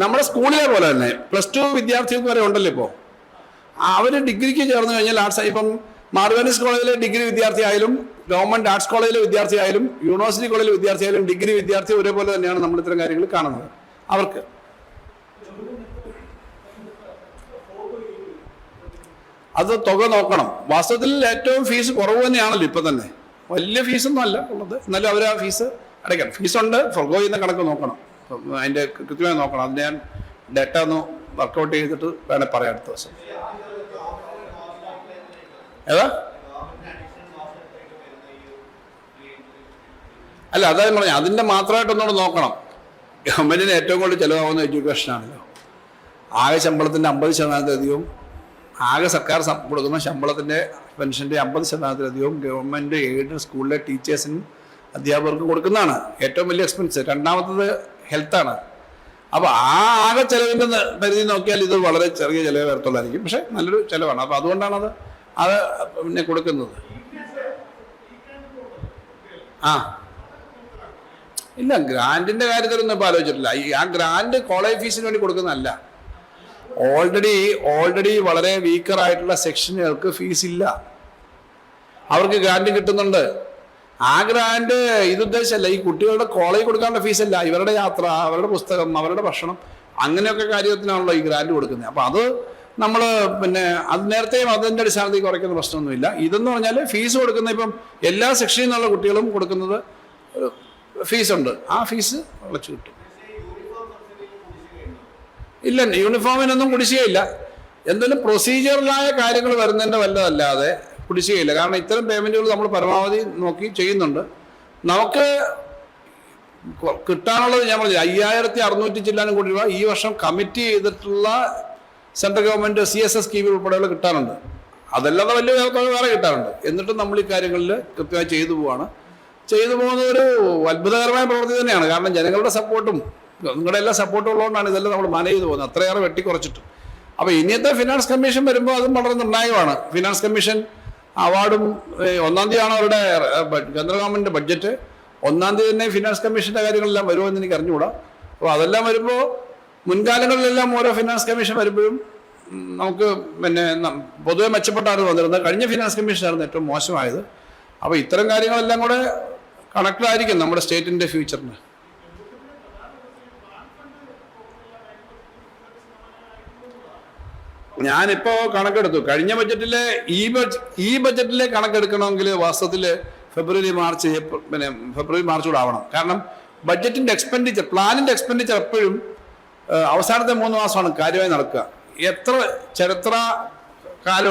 നമ്മുടെ സ്കൂളിലെ പോലെ തന്നെ +2 വിദ്യാർത്ഥികൾക്ക് വരെ ഉണ്ടല്ലോ ഇപ്പോൾ. അവർ ഡിഗ്രിക്ക് ചേർന്ന് കഴിഞ്ഞാൽ ഇപ്പം മാർഗനിസ് കോളേജിലെ ഡിഗ്രി വിദ്യാർത്ഥി ആയാലും ഗവൺമെന്റ് ആർട്സ് കോളേജിലെ വിദ്യാർത്ഥി ആയാലും യൂണിവേഴ്സിറ്റി കോളേജിലെ വിദ്യാർത്ഥി ആയാലും ഡിഗ്രി വിദ്യാർത്ഥി ഒരേപോലെ തന്നെയാണ് നമ്മൾ ഇത്തരം കാര്യങ്ങൾ കാണുന്നത്. അവർക്ക് അത് തുക നോക്കണം. വാസ്തവത്തിൽ ഏറ്റവും ഫീസ് കുറവ് തന്നെയാണല്ലോ ഇപ്പം തന്നെ, വലിയ ഫീസൊന്നും അല്ല ഉള്ളത്. എന്നാലും അവർ ആ ഫീസ് അടയ്ക്കണം. ഫീസുണ്ട്, ഫോർഗോ ചെയ്യുന്ന കണക്ക് നോക്കണം, അതിൻ്റെ കൃത്യമായി നോക്കണം. അത് ഞാൻ ഡേറ്റ ഒന്ന് വർക്കൗട്ട് ചെയ്തിട്ട് വേണേൽ പറയാം അടുത്ത ദിവസം. ഏതാ അല്ല, അതായത് പറഞ്ഞാൽ അതിൻ്റെ മാത്രമായിട്ടൊന്നുകൂടെ നോക്കണം. ഗവൺമെൻറ്റിന് ഏറ്റവും കൂടുതൽ ചിലവാകുന്ന എഡ്യൂക്കേഷനാണല്ലോ. ആകെ ശമ്പളത്തിൻ്റെ 50%-ലധികവും, ആകെ സർക്കാർ കൊടുക്കുന്ന ശമ്പളത്തിൻ്റെ പെൻഷൻ്റെ 50%-ലധികവും ഗവൺമെൻറ് എയ്ഡഡ് സ്കൂളിലെ ടീച്ചേഴ്സിനും അധ്യാപകർക്കും കൊടുക്കുന്നതാണ് ഏറ്റവും വലിയ എക്സ്പെൻസ്. രണ്ടാമത്തത് ഹെൽത്താണ്. അപ്പോൾ ആ ആകെ ചിലവിൻ്റെ പരിധി നോക്കിയാൽ ഇത് വളരെ ചെറിയ ചിലവ് വരത്തുള്ളതായിരിക്കും, പക്ഷേ നല്ലൊരു ചിലവാണ്. അപ്പോൾ അതുകൊണ്ടാണ് അത് പിന്നെ കൊടുക്കുന്നത്. ആ ഇല്ല, ഗ്രാൻറ്റിൻ്റെ കാര്യത്തിലൊന്നും ഇപ്പോൾ ആലോചിച്ചിട്ടില്ല. ആ ഗ്രാൻറ്റ് കോളേജ് ഫീസിന് വേണ്ടി കൊടുക്കുന്നതല്ല. ഓൾറെഡി വളരെ വീക്കറായിട്ടുള്ള സെക്ഷനുകൾക്ക് ഫീസ് ഇല്ല, അവർക്ക് ഗ്രാൻറ്റ് കിട്ടുന്നുണ്ട്. ആ ഗ്രാൻറ്റ് ഇതുദ്ദേശമല്ല, ഈ കുട്ടികളുടെ കോളേജ് കൊടുക്കാനുള്ള ഫീസല്ല, ഇവരുടെ യാത്ര, അവരുടെ പുസ്തകം, അവരുടെ ഭക്ഷണം, അങ്ങനെയൊക്കെ കാര്യത്തിനാണല്ലോ ഈ ഗ്രാൻറ്റ് കൊടുക്കുന്നത്. അപ്പോൾ അത് നമ്മൾ അത് നേരത്തെയും അതിൻ്റെ അടിസ്ഥാനത്തിൽ കുറയ്ക്കുന്ന പ്രശ്നമൊന്നുമില്ല. ഇതെന്ന് പറഞ്ഞാൽ ഫീസ് കൊടുക്കുന്ന ഇപ്പം എല്ലാ സെക്ഷനിൽ നിന്നുള്ള കുട്ടികളും കൊടുക്കുന്നത് ഒരു ഫീസുണ്ട്, ആ ഫീസ് അടച്ചു കിട്ടും. ഇല്ല, യൂണിഫോമിനൊന്നും കുടിശ്ശികയില്ല. എന്തെങ്കിലും പ്രൊസീജിയറലായ കാര്യങ്ങൾ വരുന്നതിൻ്റെ വല്ലതല്ലാതെ കുടിശ്ശികയില്ല. കാരണം ഇത്തരം പേയ്മെൻറ്റുകൾ നമ്മൾ പരമാവധി നോക്കി ചെയ്യുന്നുണ്ട്. നമുക്ക് കിട്ടാനുള്ളത് ഞാൻ പറഞ്ഞു 5600 ചില്ലാനും കോടി രൂപ ഈ വർഷം കമ്മിറ്റ് ചെയ്തിട്ടുള്ള സെൻട്രൽ ഗവൺമെൻറ് CSS സ്കീമിൽ ഉൾപ്പെടെയുള്ള കിട്ടാനുണ്ട്. അതല്ലാതെ വലിയ വേറെ കിട്ടാറുണ്ട്. എന്നിട്ടും നമ്മൾ ഈ കാര്യങ്ങളിൽ കൃത്യമായി ചെയ്തു പോകുന്ന ഒരു അത്ഭുതകരമായ പ്രവൃത്തി തന്നെയാണ്. കാരണം ജനങ്ങളുടെ സപ്പോർട്ടും നിങ്ങളുടെ എല്ലാ സപ്പോർട്ടും ഉള്ളതുകൊണ്ടാണ് ഇതെല്ലാം നമ്മൾ മാനേജ് ചെയ്ത് പോകുന്നത്, അത്രയേറെ വെട്ടിക്കുറച്ചിട്ട്. അപ്പോൾ ഇനിയത്തെ ഫിനാൻസ് കമ്മീഷൻ വരുമ്പോൾ അതും വളരെ നിർണായകമാണ്. ഫിനാൻസ് കമ്മീഷൻ അവാർഡും 1-ാം തീയതിയാണ് അവരുടെ കേന്ദ്ര ഗവൺമെൻറ് ബഡ്ജറ്റ്. 1-ാം തീയതി തന്നെ ഫിനാൻസ് കമ്മീഷൻ്റെ കാര്യങ്ങളെല്ലാം വരുമെന്ന് എനിക്ക് അറിഞ്ഞുകൂടാ. അപ്പോൾ അതെല്ലാം വരുമ്പോൾ മുൻകാലങ്ങളിലെല്ലാം ഓരോ ഫിനാൻസ് കമ്മീഷൻ വരുമ്പോഴും നമുക്ക് പൊതുവെ മെച്ചപ്പെട്ടാണ് വന്നിരുന്നത്. കഴിഞ്ഞ ഫിനാൻസ് കമ്മീഷനായിരുന്നു ഏറ്റവും മോശമായത്. അപ്പോൾ ഇത്തരം കാര്യങ്ങളെല്ലാം കൂടെ കണക്റ്റഡ് ആയിരിക്കും നമ്മുടെ സ്റ്റേറ്റിൻ്റെ ഫ്യൂച്ചറിന്. ഞാനിപ്പോൾ കണക്കെടുത്തു. കഴിഞ്ഞ ബഡ്ജറ്റിലെ ഈ ബഡ്ജറ്റിലെ കണക്കെടുക്കണമെങ്കിൽ വാസ്തവത്തിൽ ഫെബ്രുവരി മാർച്ച് കൂടെ ആവണം. കാരണം ബഡ്ജറ്റിൻ്റെ എക്സ്പെൻഡിച്ചർ, പ്ലാനിൻ്റെ എക്സ്പെൻഡിച്ചർ എപ്പോഴും അവസാനത്തെ 3 മാസമാണ് കാര്യമായി നടക്കുക. എത്ര കാലം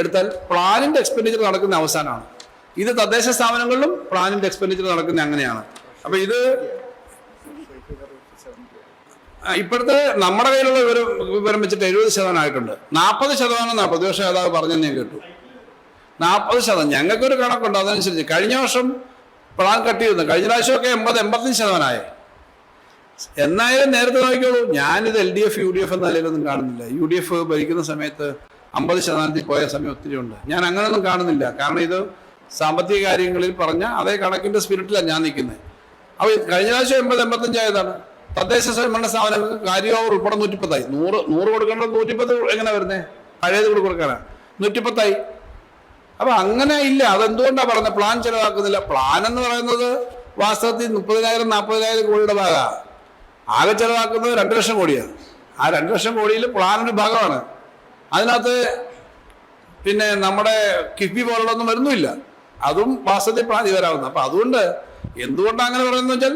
എടുത്താൽ പ്ലാനിൻ്റെ എക്സ്പെൻഡിച്ചർ നടക്കുന്ന അവസാനമാണ്. ഇത് തദ്ദേശ സ്ഥാപനങ്ങളിലും പ്ലാനിൻ്റെ എക്സ്പെൻഡിച്ചർ നടക്കുന്നത് അങ്ങനെയാണ്. അപ്പോൾ ഇത് ഇപ്പോഴത്തെ നമ്മുടെ കയ്യിലുള്ള വിവരം വെച്ചിട്ട് 70% ആയിട്ടുണ്ട്. 40% പ്രതിപക്ഷ നേതാവ് പറഞ്ഞെന്ന് ഞാൻ കേട്ടു. 40%. ഞങ്ങൾക്കൊരു കണക്കുണ്ട്, അതനുസരിച്ച് കഴിഞ്ഞ വർഷം പ്ലാൻ കട്ട് ചെയ്യുന്നു. കഴിഞ്ഞ പ്രാവശ്യമൊക്കെ 80-85% ആയേ. എന്നായാലും നേരത്തെ നോക്കിക്കോളൂ, ഞാനിത് LDF UDF എന്ന നിലയിലൊന്നും കാണുന്നില്ല. UDF ഭരിക്കുന്ന സമയത്ത് 50% പോയ സമയം ഒത്തിരി ഉണ്ട്. ഞാൻ അങ്ങനെയൊന്നും കാണുന്നില്ല. കാരണം ഇത് സാമ്പത്തിക കാര്യങ്ങളിൽ പറഞ്ഞ അതേ കണക്കിൻ്റെ സ്പിരിറ്റിലാണ് ഞാൻ നിൽക്കുന്നത്. അപ്പോൾ കഴിഞ്ഞ പ്രാവശ്യം 80-85 ആയതാണ്. തദ്ദേശ സ്വയംഭരണ സ്ഥാപനങ്ങൾക്ക് കാര്യോവർ ഉൾപ്പെടെ 110 100 കൊടുക്കേണ്ടത് 110 എങ്ങനെ വരുന്നത്? പഴയത് കൂടി കൊടുക്കാനാണ് 110. അപ്പം അങ്ങനെ ഇല്ല. അതെന്തുകൊണ്ടാണ് പറഞ്ഞത് പ്ലാൻ ചിലവാക്കുന്നില്ല? പ്ലാൻ എന്ന് പറയുന്നത് വാസ്തവത്തിൽ 30,000-40,000 കോടിയുടെ ഭാഗമാണ്. ആകെ ചിലവാക്കുന്നത് 2 ലക്ഷം കോടിയാണ്. ആ 2 ലക്ഷം കോടിയിൽ പ്ലാനൊരു ഭാഗമാണ്. അതിനകത്ത് നമ്മുടെ കിഫ്ബി പോലുള്ളതൊന്നും വരുന്നുമില്ല. അതും വാസ്തവത്തിൽ പ്ലാൻ വരാവുന്നത്. അപ്പം അതുകൊണ്ട് എന്തുകൊണ്ടാണ് അങ്ങനെ പറയുന്നത് വെച്ചാൽ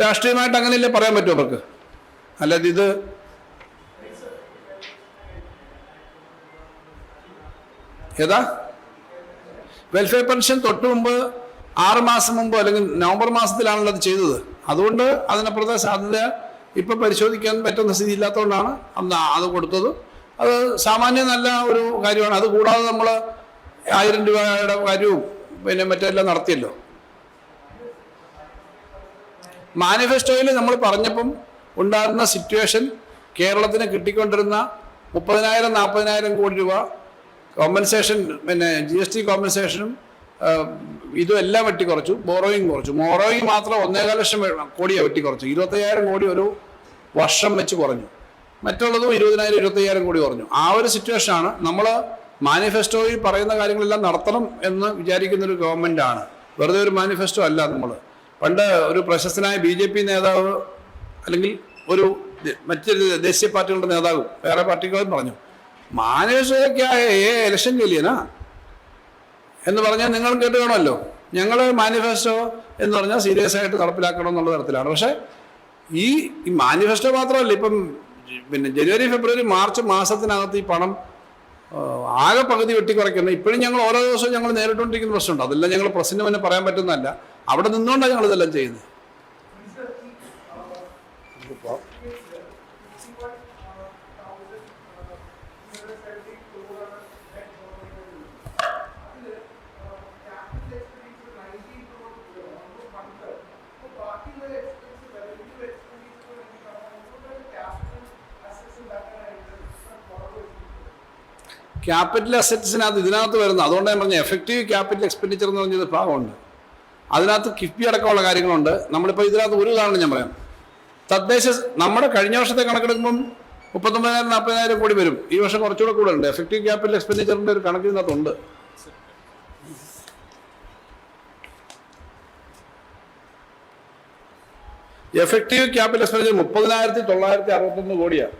രാഷ്ട്രീയമായിട്ട് അങ്ങനെയല്ലേ പറയാൻ പറ്റുമോ അവർക്ക്? അല്ലാതെ ഇത് വെൽഫെയർ പെൻഷൻ തൊട്ട് മുമ്പ് 6 മാസം മുമ്പ് അല്ലെങ്കിൽ നവംബർ മാസത്തിലാണല്ലോ അത് ചെയ്തത്. അതുകൊണ്ട് അതിനപ്പുറത്തെ സാധ്യത ഇപ്പം പരിശോധിക്കാൻ പറ്റുന്ന സ്ഥിതി ഇല്ലാത്തതുകൊണ്ടാണ് അന്ന് അത് കൊടുത്തത്. അത് സാമാന്യം നല്ല ഒരു കാര്യമാണ്. അത് കൂടാതെ നമ്മൾ 1000 രൂപയുടെ കാര്യവും മറ്റെല്ലാം നടത്തിയല്ലോ. മാനിഫെസ്റ്റോയിൽ നമ്മൾ പറഞ്ഞപ്പം ഉണ്ടായിരുന്ന സിറ്റുവേഷൻ, കേരളത്തിന് കിട്ടിക്കൊണ്ടിരുന്ന 30,000-40,000 കോടി രൂപ കോമ്പൻസേഷൻ, GST കോമ്പൻസേഷനും ഇതും എല്ലാം വെട്ടിക്കുറച്ചു. ബോറോയിങ് കുറച്ചു. ബോറോയിങ് മാത്രം 1.25 ലക്ഷം കോടിയാണ് വെട്ടിക്കുറച്ചു. 25,000 കോടി ഒരു വർഷം വെച്ച് കുറഞ്ഞു. മറ്റുള്ളതും 20,000-25,000 കോടി കുറഞ്ഞു. ആ ഒരു സിറ്റുവേഷനാണ്. നമ്മൾ മാനിഫെസ്റ്റോയിൽ പറയുന്ന കാര്യങ്ങളെല്ലാം നടത്തണം എന്ന് വിചാരിക്കുന്നൊരു ഗവൺമെൻറ്റാണ്. വെറുതെ ഒരു മാനിഫെസ്റ്റോ അല്ല. നമ്മൾ പണ്ട് ഒരു പ്രശസ്തനായ BJP നേതാവ് അല്ലെങ്കിൽ മറ്റൊരു ദേശീയ പാർട്ടികളുടെ നേതാവും വേറെ പാർട്ടികളും പറഞ്ഞു, മാനിഫെസ്റ്റോയ്ക്കായ ഇലക്ഷൻ കേലിയനാ എന്ന് പറഞ്ഞാൽ നിങ്ങൾ കേട്ട് കാണുമല്ലോ. ഞങ്ങൾ മാനിഫെസ്റ്റോ എന്ന് പറഞ്ഞാൽ സീരിയസ് ആയിട്ട് നടപ്പിലാക്കണം എന്നുള്ള തരത്തിലാണ്. പക്ഷേ ഈ മാനിഫെസ്റ്റോ മാത്രമല്ല, ഇപ്പം ജനുവരി, ഫെബ്രുവരി, മാർച്ച് മാസത്തിനകത്ത് ഈ പണം ആകെ പകുതി വെട്ടിക്കുറയ്ക്കുന്നത്. ഇപ്പോഴും ഞങ്ങൾ ഓരോ ദിവസവും ഞങ്ങൾ നേരിട്ടുകൊണ്ടിരിക്കുന്ന പ്രശ്നമുണ്ട്. അതെല്ലാം ഞങ്ങൾ പ്രസിഡന്റ് തന്നെ പറയാൻ പറ്റുന്നതല്ല. അവിടെ നിന്നുകൊണ്ടാണ് ഞങ്ങൾ ഇതെല്ലാം ചെയ്യുന്നത്. ക്യാപിറ്റൽ അസറ്റ്സിനകത്ത് ഇതിനകത്ത് വരുന്നത്. അതുകൊണ്ട് ഞാൻ പറഞ്ഞ എഫക്റ്റീവ് ക്യാപിറ്റൽ എക്സ്പെൻഡിച്ചർ എന്ന് പറഞ്ഞൊരു ഭാഗമുണ്ട്. അതിനകത്ത് കിഫ്ബി അടക്കമുള്ള കാര്യങ്ങളുണ്ട്. നമ്മളിപ്പോൾ ഇതിനകത്ത് ഒരു ഉദാഹരണം ഞാൻ പറയാം. നമ്മുടെ കഴിഞ്ഞ വർഷത്തെ കണക്കെടുക്കുമ്പം 39,000-40,000 കോടി വരും. ഈ വർഷം കുറച്ചുകൂടെ കൂടുതലുണ്ട്. എഫക്റ്റീവ് ക്യാപിറ്റൽ എക്സ്പെൻഡിച്ചറിൻ്റെ ഒരു കണക്ക് ഇതിനകത്തുണ്ട്. എഫക്റ്റീവ് ക്യാപിറ്റൽ എക്സ്പെൻഡിച്ചർ 30,961 കോടിയാണ്.